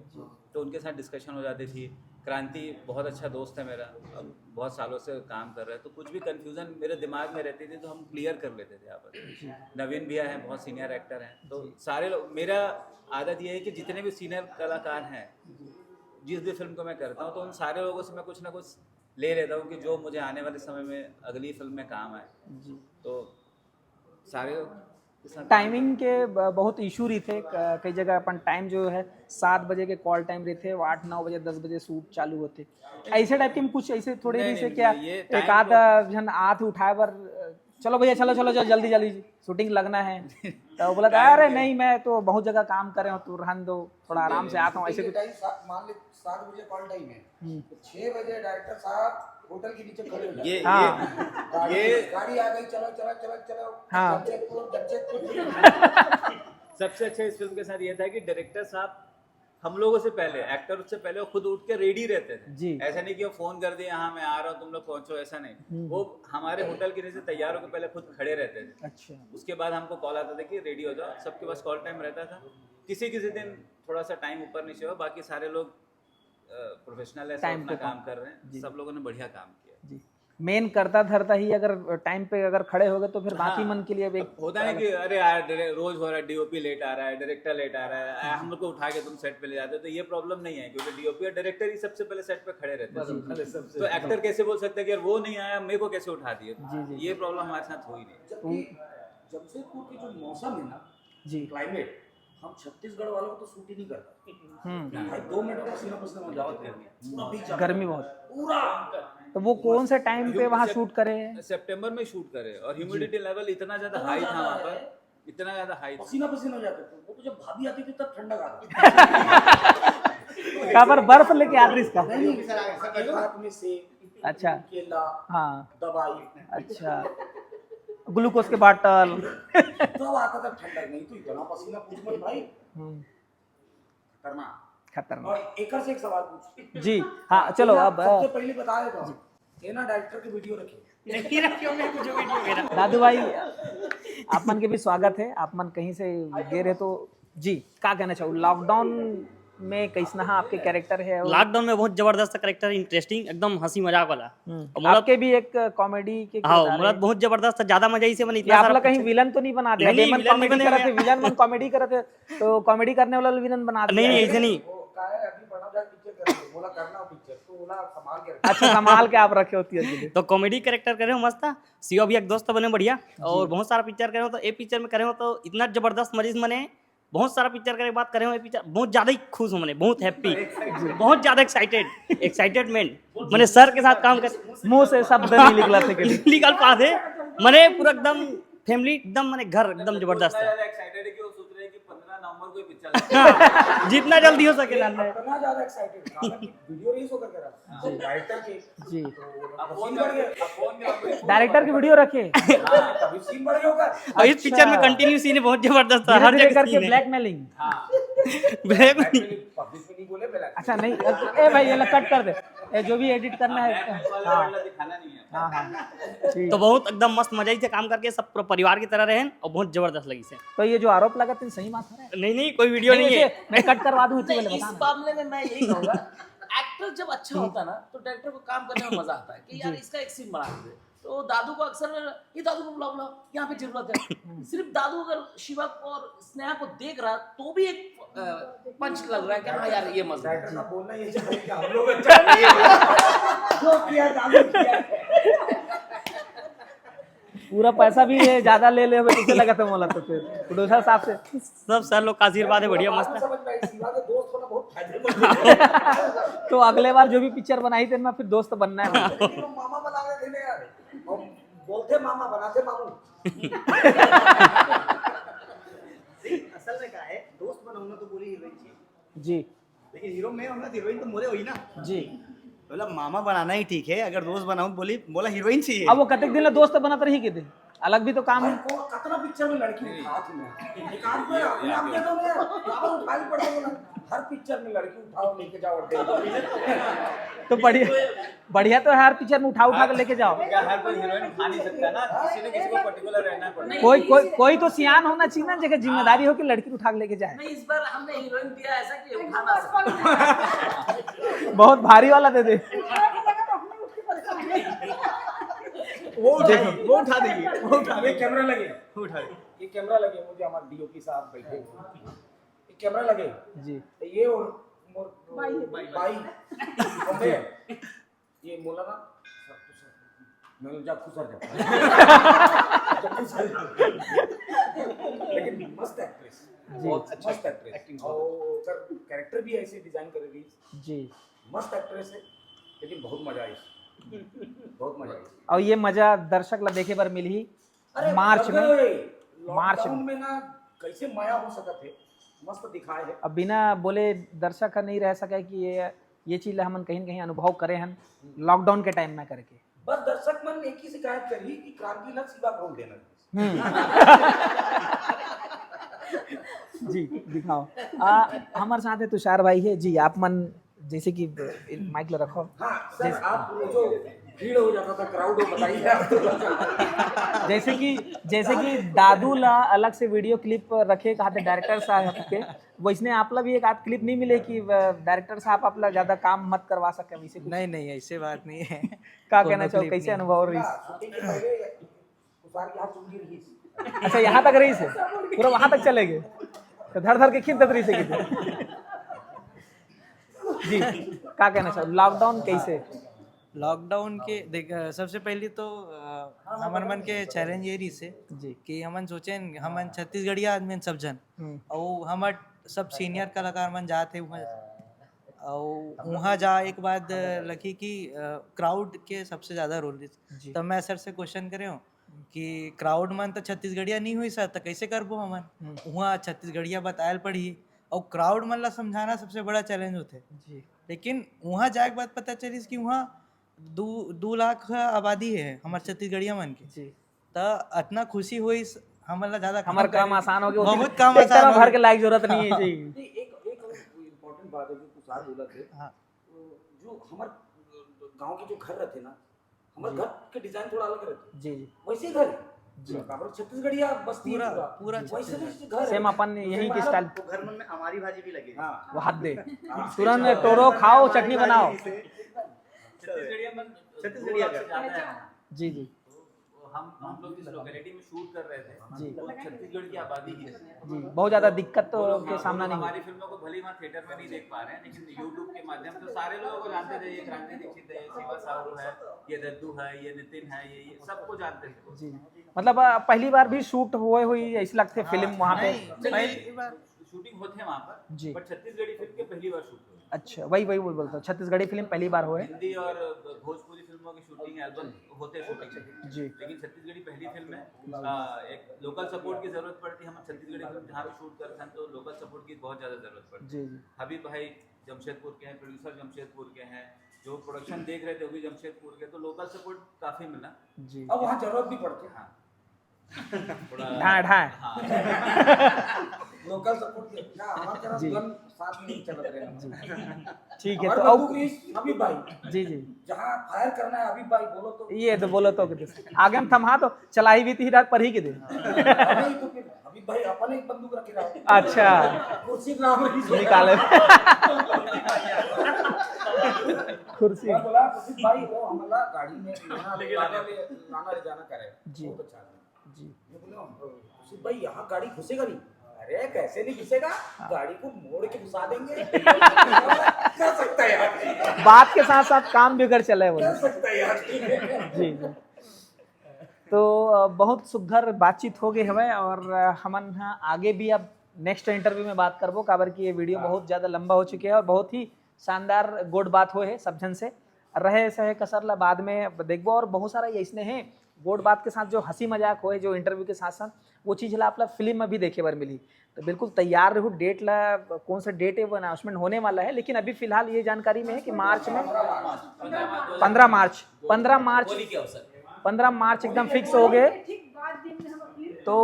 तो उनके साथ डिस्कशन हो जाती थी। क्रांति बहुत अच्छा दोस्त है मेरा, अब बहुत सालों से काम कर रहा है, तो कुछ भी कन्फ्यूज़न मेरे दिमाग में रहती थी तो हम क्लियर कर लेते थे आपस में। नवीन भैया हैं, बहुत सीनियर एक्टर हैं, तो सारे लोग, मेरा आदत ये है कि जितने भी सीनियर कलाकार हैं जिस भी फिल्म को मैं करता हूँ, तो उन सारे लोगों से मैं कुछ ना कुछ ले लेता हूँ कि जो मुझे आने वाले समय में अगली फिल्म में काम आए। तो सारे टाइमिंग के बहुत इशू रही थे, कई जगह अपन टाइम जो है 7 बजे के कॉल टाइम रहते, 8-9 बजे 10 बजे शूट चालू होते, ऐसे टाइप के कुछ ऐसे थोड़े भी से क्या एक आधा जन हाथ उठाए बर चलो भैया चलो चलो चलो जल्दी जल्दी शूटिंग लगना है, तो बोला था अरे नहीं मैं तो बहुत जगह काम कर रहा हूँ, तो रहन दो थोड़ा आराम से आता हूँ, ऐसे कुछ। मान ले 7 बजे कॉल टाइम है, तो 6 बजे डायरेक्टर साहब होटल के नीचे खड़े हो जाते। ये गाड़ी आ गई, चलो चलो चलो चलो। हाँ। सबसे अच्छा इस फिल्म के साथ ये था कि डायरेक्टर साहब हम लोगों से पहले, एक्टर से पहले वो खुद उठ के रेडी रहते थे जी। ऐसा नहीं कि वो फोन कर दिया हाँ मैं आ रहा हूँ तुम लोग पहुंचो, ऐसा नहीं। वो हमारे होटल के नीचे तैयार होकर पहले खुद खड़े रहते थे। अच्छा। उसके बाद हमको कॉल आता था कि रेडी हो जाओ, सबके पास कॉल टाइम रहता था। किसी किसी दिन थोड़ा सा टाइम ऊपर नीचे हो, बाकी सारे लोग प्रोफेशनल है, अपना काम कर रहे हैं, सब लोगों ने बढ़िया काम किया जी। मेन करता धरता ही अगर टाइम पे अगर खड़े हो गए तो फिर बाकी मन के लिए एक होता है कि अरे यार रोज हो रहा है, डीओपी लेट आ रहा है, डायरेक्टर लेट आ रहा है, हम लोग को उठा के तुम सेट पे ले जाते हो, तो ये प्रॉब्लम नहीं है क्योंकि डीओपी और डायरेक्टर ही सबसे पहले सेट पे खड़े रहते हैं। तो एक्टर कैसे बोल सकते हैं कि यार वो नहीं आया मेरे को कैसे उठा दिए, ये प्रॉब्लम हमारे साथ हुई नहीं। जमशेदपुर की जो मौसम है ना जी, क्लाइमेट, हम छत्तीसगढ़ वालों को तो सूट ही नहीं करता भाई, 2 मिनट में पसीना पसीना हो जाता, गर्मी बहुत पूरा। तो वो कौन से टाइम पे वहाँ शूट करे? सितंबर में शूट करे, और ह्यूमिडिटी लेवल इतना ज्यादा हाई था वहाँ पर, इतना ज्यादा हाई, पसीना पसीना हो जाता था। वो तो जब भाभी आती थी तब ठंडा आता काबर बर्फ लेके आते इसका हाथ में से। अच्छा। केला, हाँ दवाई, अच्छा, ग्लूकोज के बाटल तो आता था ठंडा, नहीं तो इतना पसीना पूछ मत भाई, खतरनाक। और एक से एक सवाल पूछ जी। हाँ चलो अब सबसे पहले बता देता हूँ, ये ना डायरेक्टर की वीडियो रखिए। दादू भाई आप मन के भी स्वागत है, आप मन कहीं से गे रहे तो जी क्या कहना चाहो, लॉकडाउन में कैसना आपके कैरेक्टर है? लॉकडाउन में बहुत जबरदस्त कैरेक्टर, इंटरेस्टिंग, एकदम हंसी मजाक वाला। आपके भी एक कॉमेडी के हाँ, मतलब बहुत जबरदस्त, ज्यादा मजा इसे बने। इतना सारा कहीं विलन तो नहीं बना दिया? नहीं, मन कॉमेडी कर रहे थे, विलन मन कॉमेडी कर रहे थे, तो कॉमेडी करने वाला विलन बना दिया? नहीं ऐसे नहीं। अच्छा, संभाल के आप रखे होती है तो कॉमेडी कैरेक्टर करे हो मस्त था। शिवा भी एक दोस्त बने बढ़िया, और बहुत सारा पिक्चर करे हो, तो ये पिक्चर में करे हो तो इतना जबरदस्त मरीज बने, बहुत सारा पिक्चर करे बात करे हो, ये पिक्चर बहुत ज्यादा ही खुश हूँ, मैंने बहुत हैप्पी, बहुत ज्यादा एक्साइटेडमेंट, मैंने सर के साथ काम कर, मुंह से शब्द नहीं निकला थे निकल पाते, मैंने पूरा एकदम फैमिली एकदम, मैंने घर एकदम जबरदस्त है। एक्साइटेड है कि वो सोच रहे हैं कि 15 नवंबर को पिक्चर जितना जल्दी हो सके ना। इतना ज्यादा एक्साइटेड वीडियो रिलीज होकर के रहा डायरेक्टर की जी, फोन डायरेक्टर की वीडियो रखे तभी सीन बढ़ गया होगा। और इस पिक्चर में कंटिन्यू सीन बहुत जबरदस्त था, हर जगह करके ब्लैकमेलिंग। अच्छा नहीं, ए भाई ये कट कर दे, ये जो भी एडिट करना है। दिखाना नहीं है। हाँ हाँ, तो बहुत एकदम मस्त मजा ही से काम करके, सब पूरा परिवार की तरह रहे, और बहुत जबरदस्त लगी से। तो ये जो आरोप लगा थे सही बात है? नहीं कोई वीडियो नहीं है, मैं कट करवा दूं। इस मामले में मैं यही कहूँगा, एक्टर जब अच्छा होता है ना तो डायरेक्टर को काम करने में मजा आता है कि यार इसका एक सीन बना दे। तो दादू को अक्सर ये दादू को बुलाओ बुलाओ, यहाँ पे जरूरत है। सिर्फ दादू अगर शिवा और स्नेहा को देख रहा तो भी एक पंच लग रहा है कि हाँ यार ये मजा है। बोलना ये चाहिए कि हम लोग जो किया दादू किया। पूरा पैसा भी है ज्यादा ले ले कैसे लगा था मोला तो फिर प्रोड्यूसर साहब से सब सर लोग का आशीर्वाद है, बढ़िया मस्त है। तो अगले बार जो भी पिक्चर बनाई थे ना फिर दोस्त बनना है मामा बना रहे थे ना यार, हम बोलते मामा बनाते मामू। असल में क्या है, दोस्त बनाऊंगा तो बोली हीरोइन चाहिए, जी लेकिन हीरो मैं हूँ ना, हीरोइन तो मोरे हुई ना। जी बोला मामा बनाना ही ठीक है, अगर दोस्त बनाऊं बोला हीरोइन चाहिए। अब वो कतक दिन ला दोस्त बनत रही के दिन अलग भी तो काम है। को कितना पिक्चर में लड़की उठा थी मैं एक आध में अपने आप के तो मैं बाबा उठा ही पड़ता बोला हर पिक्चर में लड़की उठाओ लेके जाओ अड्डे तो बढ़िया तो है, हर पिक्चर में उठा के लेके जाओ। हर कोई हीरोइन उठा नहीं सकता ना, किसी न किसी को पर्टिकुलर रहना पड़ता है। कोई तो सियान होना चाहिए ना, जगह जिम्मेदारी हो कि लड़की उठा के लेके जाए। नहीं, इस बार हमने हीरोइन दिया ऐसा कि उठा ना सके। बहुत भारी वाला दे दे। वो उठा देगी, वो उठा ये कैमरा लगे, उठा ये कैमरा लगे, मुझे हमारे डीओपी साहब बैठे ये कैमरा लगे जी ये भाई ये बोला ना मैंने जा खुसर जा लेकिन मस्त एक्ट्रेस, बहुत मस्त एक्ट्रेस और कैरेक्टर भी ऐसे डिजाइन करेगी जी, मस्त एक्ट्रेस है, लेकिन बहुत मजा आई, बहुत मजा आई। और ये मजा दर्शक ला देखे पर मिली मार्च में में ना कैसे माया हो सकत है, मस्त दिखाए है। अब बिना बोले दर्शक का नहीं रह सके कि ये चीज हमन कहीं न कहीं अनुभव करे हैं लॉकडाउन के टाइम में करके। बस दर्शक मन एक ही शिकायत करी कि क्रांति लग सीधा रोल देना। जी दिखाओ। हमारे साथ है तुषार भाई है जी, आप मन जैसे कि माइक ला रखो। हाँ सर, आप जो भीड़ हो जाता था क्राउड हो बताइए आप। जैसे कि दादू ला अलग से वीडियो क्लिप रखे कहा थे डायरेक्टर साहब के, वैसने आप ला भी एक आध क्लिप नहीं मिले कि डायरेक्टर साहब आप ला ज्यादा काम मत करवा सके वैसे कुछ? नहीं ऐसे बात नहीं है। क्या कहना चाहो, कैसे अनुभव रही? शूटिंग के पहले तुषार की हाथ चुनगी रही। अच्छा यहाँ तक रही से पूरा वहां तक चले गए तो धर के खींच रही से जी क्या कहना चाहो लॉकडाउन कैसे? लॉकडाउन के देख सबसे पहले तो हमार मन के चैलेंज ये रही से जी कि हमन सोचे हमन छत्तीसगढ़िया आदमी सब जन और हमार सब सीनियर कलाकार मन जाते और वहाँ जा एक बात लगी कि क्राउड के सबसे ज़्यादा रोल रही। तो मैं सर से क्वेश्चन करे हूँ कि क्राउड मन तो छत्तीसगढ़िया नहीं हुई सर, तो कैसे करबो हमन? वहाँ छत्तीसगढ़िया बतायल पड़ी और क्राउड मन ला समझाना सबसे बड़ा चैलेंज होते जी, लेकिन वहाँ जाए के बाद पता चली कि वहाँ 2 लाख आबादी है हमारे छत्तीसगढ़िया मन की जी। तो इतना खुशी हुई हमारा ज्यादा हमारे काम आसान हो गया, बहुत काम एक तरह आसान हो भर के गया। लायक जरूरत नहीं है जी। एक इम्पोर्टेंट बात है जो तुषार बोला थे, हाँ। जो हमारे गांव के जो घर रहते ना, हमारे घर के डिजाइन थोड़ा अलग रहते, जी वैसे घर जी छत्तीसगढ़िया बस्ती पूरा है पूरा वैसे घर है। सेम अपन यही के स्टाइल तो घर में हमारी भाजी भी लगी। हाँ वो हाथ दे तुरंत टोरो खाओ चटनी बनाओ। छत्तीसगढ़िया का जी जी हम लोग जिस लोकेलिटी में शूट कर रहे थे जी वो छत्तीसगढ़ की आबादी ही है। जी, बहुत ज्यादा दिक्कत तो के सामना नहीं हमारी फिल्मों को भले वहाँ थिएटर में नहीं देख पा रहे हैं, लेकिन यूट्यूब के माध्यम से सारे लोगों को जानते थे। ये क्रांति दीक्षित है, ये शिवा साहू है, ये दद्दू है, ये नितिन है, ये सबको जानते थे जी। मतलब पहली बार भी शूट हुई ऐसी लगते फिल्म वहाँ पे? पहली बार शूटिंग होते हैं वहाँ पर जी। बट छत्तीसगढ़ी फिल्म के पहली बार शूट हुई। अच्छा वही बोलता हूँ, छत्तीसगढ़ी फिल्म पहली बार हुए हिंदी और भोजपुरी फिल्मों की शूटिंग एल्बम होते शूटिंग जी। लेकिन छत्तीसगढ़ी पहली फिल्म है। एक लोकल सपोर्ट की जरूरत पड़ती है। हम छत्तीसगढ़ी फिल्म जहाँ भी शूट करते हैं तो लोकल सपोर्ट की बहुत ज़्यादा जरूरत पड़ती जी है। जी हबीब भाई जमशेदपुर के हैं, प्रोड्यूसर जमशेदपुर के हैं, जो प्रोडक्शन देख रहे थे वो भी जमशेदपुर के, तो लोकल सपोर्ट काफ़ी मिला। जी। अब वहाँ जरूरत भी पड़ती है। हाँ ढाए ढाए लोकल सपोर्ट के ना हमारे तरफ जी। गन साथ में नहीं चलत रहे। ठीक है हमारे तो बंदूक नहीं, हबीब भाई जी जी जहाँ फायर करना है हबीब भाई बोलो तो ये तो बोलो तो आगे में थमा तो चलाई भी थी रात पर ही के दे। नहीं तो फिर हबीब भाई अपन एक बंदूक रखे रहा अच्छा कुर्सी नाम निकाले कुर्सी मैं बोला हबीब भाई वो हमारा गाड़ी में लाना ले जाना करे जी। बहुत अच्छा है। जी मैं बोला हबीब भाई यहाँ गाड़ी घुसेगा नहीं। अरे कैसे नहीं घुसेगा, गाड़ी को मोड़ के घुसा देंगे। कर सकता है यार, बात के साथ साथ काम भी कर चले वो कर सकता है यार। जी जी तो बहुत सुघर बातचीत हो गई हमें और हमन हाँ आगे भी अब नेक्स्ट इंटरव्यू में बात करबो काबर कि ये वीडियो बहुत ज़्यादा लंबा हो चुके हैं और बहुत ही शानदार गोड बात हो है सब जन से रहे सहे कसरला बाद में देखबो और बहुत सारा ऐसने हैं गोड बात के साथ जो हंसी मजाक होए जो इंटरव्यू के साथ साथ वो चीज़ ला आप फिल्म में भी देखे बार मिली तो बिल्कुल तैयार रहो डेट ला कौन सा डेट है वो अनाउंसमेंट होने वाला है लेकिन अभी फिलहाल ये जानकारी में है कि मार्च में 15 मार्च एकदम फिक्स हो गए तो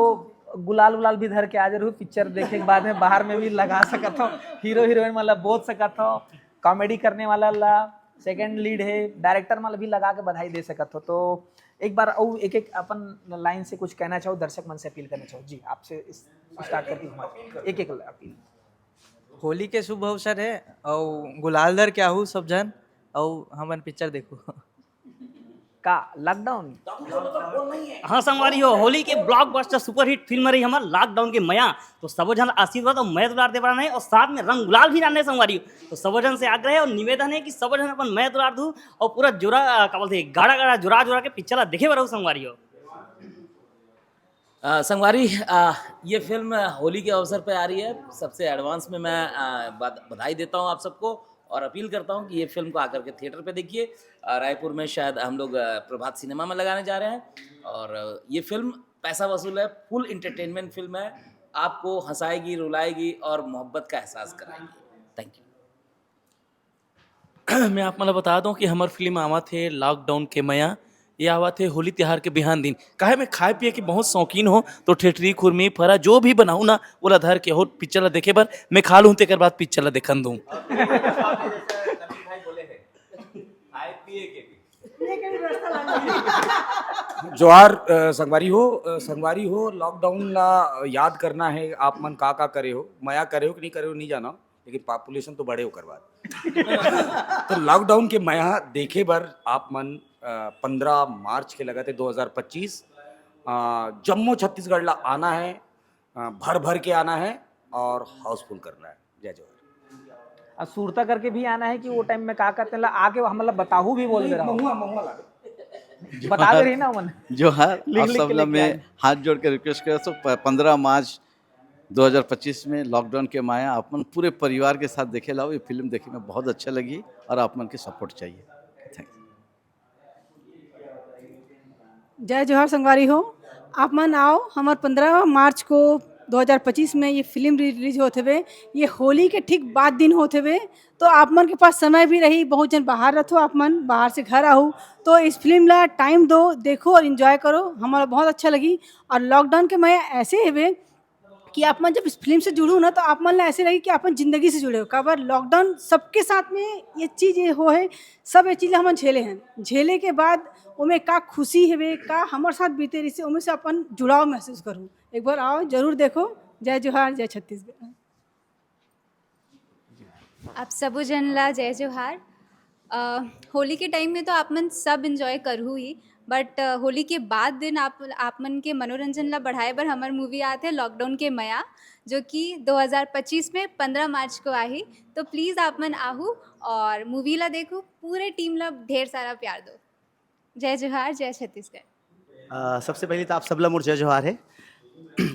गुलाल उलाल भी धर के आ जरूर पिक्चर देखे के बाद में बाहर में भी लगा सकत हो हीरो हीरोइन वाला बोल सकत हो कॉमेडी करने वाला ला सेकंड लीड है डायरेक्टर वाला भी लगा के बधाई दे सकत हो तो एक बार और एक एक अपन लाइन से कुछ कहना चाहो दर्शक मन से अपील करना चाहो जी आपसे स्टार्ट करती हूँ एक एक अपील होली के शुभ अवसर है और गुलाल धर क्या हूँ सब जन और हमन पिक्चर देखो का लॉकडाउन हाँ संगवारी हो होली के ब्लॉकबस्टर सुपरहिट फिल्म रही हमार लॉकडाउन के मया तो सब जन आशीर्वाद और मैं दुलार दे पा रहे हैं और साथ में रंग गुलाल भी डालने संगवारी हो तो सब जन से आग्रह है और निवेदन है कि सब जन अपन मैं दुलार दूं और पूरा जोरा क्या बोलते हैं गाड़ा गाड़ा जोरा जोरा के पिक्चर देखे बरहु संगवारी हो संगवारी ये फिल्म होली के अवसर पे आ रही है सबसे एडवांस में मैं बधाई देता हूँ आप सबको और अपील करता हूँ कि ये फिल्म को आकर के थिएटर पे देखिए रायपुर में शायद हम लोग प्रभात सिनेमा में लगाने जा रहे हैं और ये फिल्म पैसा वसूल है फुल इंटरटेनमेंट फिल्म है आपको हंसाएगी रुलाएगी और मोहब्बत का एहसास कराएगी थैंक यू मैं आप मला बता दूं कि हमार फिल्म आवा थे लॉकडाउन के मया ये आवा थे होली त्योहार के बिहान दिन काहे मैं खाए पिए के बहुत शौकीन हो तो ठेठरी खुरमी फरा जो भी बनाऊँ ना बोला धर के हो पिक्चर ला देखे बर मैं खा लूँ तेकर बाद पिक्चर ला देखन दूँ जोहार संगवारी हो लॉकडाउन ला याद करना है आप मन का करे हो मया करे हो कि नहीं करे हो नहीं जाना लेकिन पॉपुलेशन तो बड़े हो कर बाद तो लॉकडाउन के मया देखे बर आप मन 15 मार्च के लगा थे 2025 जम्मू छत्तीसगढ़ ला आना है भर भर के आना है और हाउसफुल करना है जय जवाहर सूरता करके भी आना है कि वो टाइम में का करते हैं आके हम मतलब बताहू भी बोल दे रहा हूँ बता दे रही ना मन जो है आप सब लोग में हाथ जोड़ के रिक्वेस्ट कर तो 15 मार्च 2025 में लॉकडाउन के माया आप मन पूरे परिवार के साथ देखे लाओ ये फिल्म देखने में बहुत अच्छा लगी और आप मन के सपोर्ट चाहिए थैंक जय जोहार संगवारी हो आप मन आओ हमार 15 मार्च को 2025 में ये फिल्म रिलीज होते हुए ये होली के ठीक बाद दिन होते हुए तो आप मन के पास समय भी रही बहुत जन बाहर रहो आप मन बाहर से घर आओ तो इस फिल्म ला टाइम दो देखो और इन्जॉय करो हमारा बहुत अच्छा लगी और लॉकडाउन के मैं ऐसे हुए कि आप मन जब इस फिल्म से जुड़ू ना तो आप मन ला ऐसे लगी कि अपन ज़िंदगी से जुड़े हो काबर लॉकडाउन सबके साथ में ये चीज़ हो है सब ये चीज़ हम झेले हैं झेले के बाद उमें का खुशी है का हमारे साथ बीते रही से उमें से अपन जुड़ाव महसूस करूँ एक बार आओ जरूर देखो जय जोहार जय छत्तीसगढ़ आप सबो जन ला जय जोहार होली के टाइम में तो आप मन सब इंजॉय करूँ ही बट होली के बाद दिन आप मन के मनोरंजन ला बढ़ाए बर हमार मूवी आते हैं लॉकडाउन के मया जो कि 2025 में 15 मार्च को आई तो प्लीज़ आप मन आहू और मूवी ला देखो पूरे टीम ला ढेर सारा प्यार दो जय जोहार जय छत्तीसगढ़ सबसे पहले तो आप सबला मोर जय जोहार है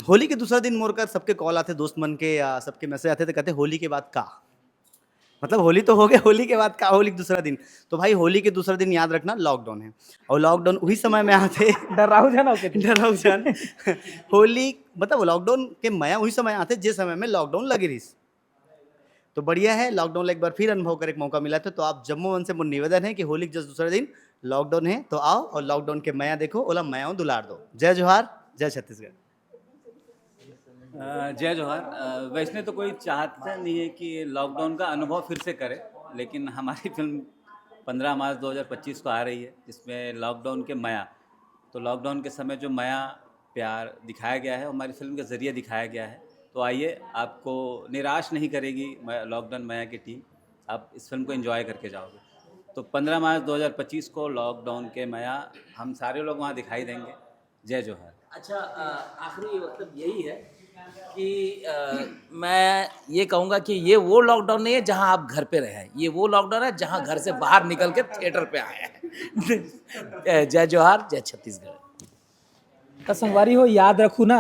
होली के दूसरा दिन मोर कर सबके कॉल आते दोस्त मन के या सबके मैसेज आते थे कहते होली के बाद का मतलब होली तो हो गया होली के बाद का होली के दूसरा दिन तो भाई होली के दूसरा दिन याद रखना लॉकडाउन है और लॉकडाउन वही समय में आते डराऊ जान होली मतलब लॉकडाउन के मया वही समय आते जिस समय में लॉकडाउन लगी रही तो बढ़िया है लॉकडाउन एक बार फिर अनुभव कर एक मौका मिला था तो आप जम्मू वन से मुझे निवेदन है कि होली के जस्ट दूसरे दिन लॉकडाउन है तो आओ और लॉकडाउन के मया देखो ओला मया दुलार दो जय जोहार जय छत्तीसगढ़ जय जोहार वैसे तो कोई चाहता नहीं है कि लॉकडाउन का अनुभव फिर से करे लेकिन हमारी फिल्म 15 मार्च 2025 को आ रही है जिसमें लॉकडाउन के मया तो लॉकडाउन के समय जो मया प्यार दिखाया गया है हमारी फिल्म के ज़रिए दिखाया गया है तो आइए आपको निराश नहीं करेगी लॉकडाउन मया की टीम आप इस फिल्म को एंजॉय करके जाओगे तो 15 मार्च 2025 को लॉकडाउन के मया हम सारे लोग वहाँ दिखाई देंगे जय जोहार अच्छा आखिरी वक्त यही है कि मैं ये कहूँगा कि ये वो लॉकडाउन नहीं है जहाँ आप घर पे रहे ये वो लॉकडाउन है जहाँ घर से बाहर निकल के थिएटर पे आए हैं जय जोहार जय छत्तीसगढ़ तो संगवारी हो याद रखू ना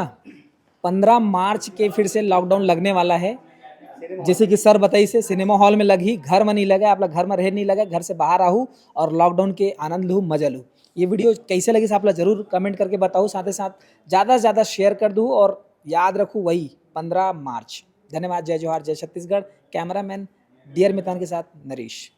15 मार्च के फिर से लॉकडाउन लगने वाला है। जैसे कि सर बताई से सिनेमा हॉल में लगी, घर में नहीं लगा, आप लोग घर में रह नहीं लगा, घर से बाहर आहू और लॉकडाउन के आनंद लू, मजा लू। ये वीडियो कैसे लगी आप लोग जरूर कमेंट करके बताओ, साथ ही साथ ज़्यादा से ज़्यादा शेयर कर दूँ और याद रखूँ वही 15 मार्च। धन्यवाद। जय जोहार, जय छत्तीसगढ़। कैमरामैन डियर मितान के साथ नरेश।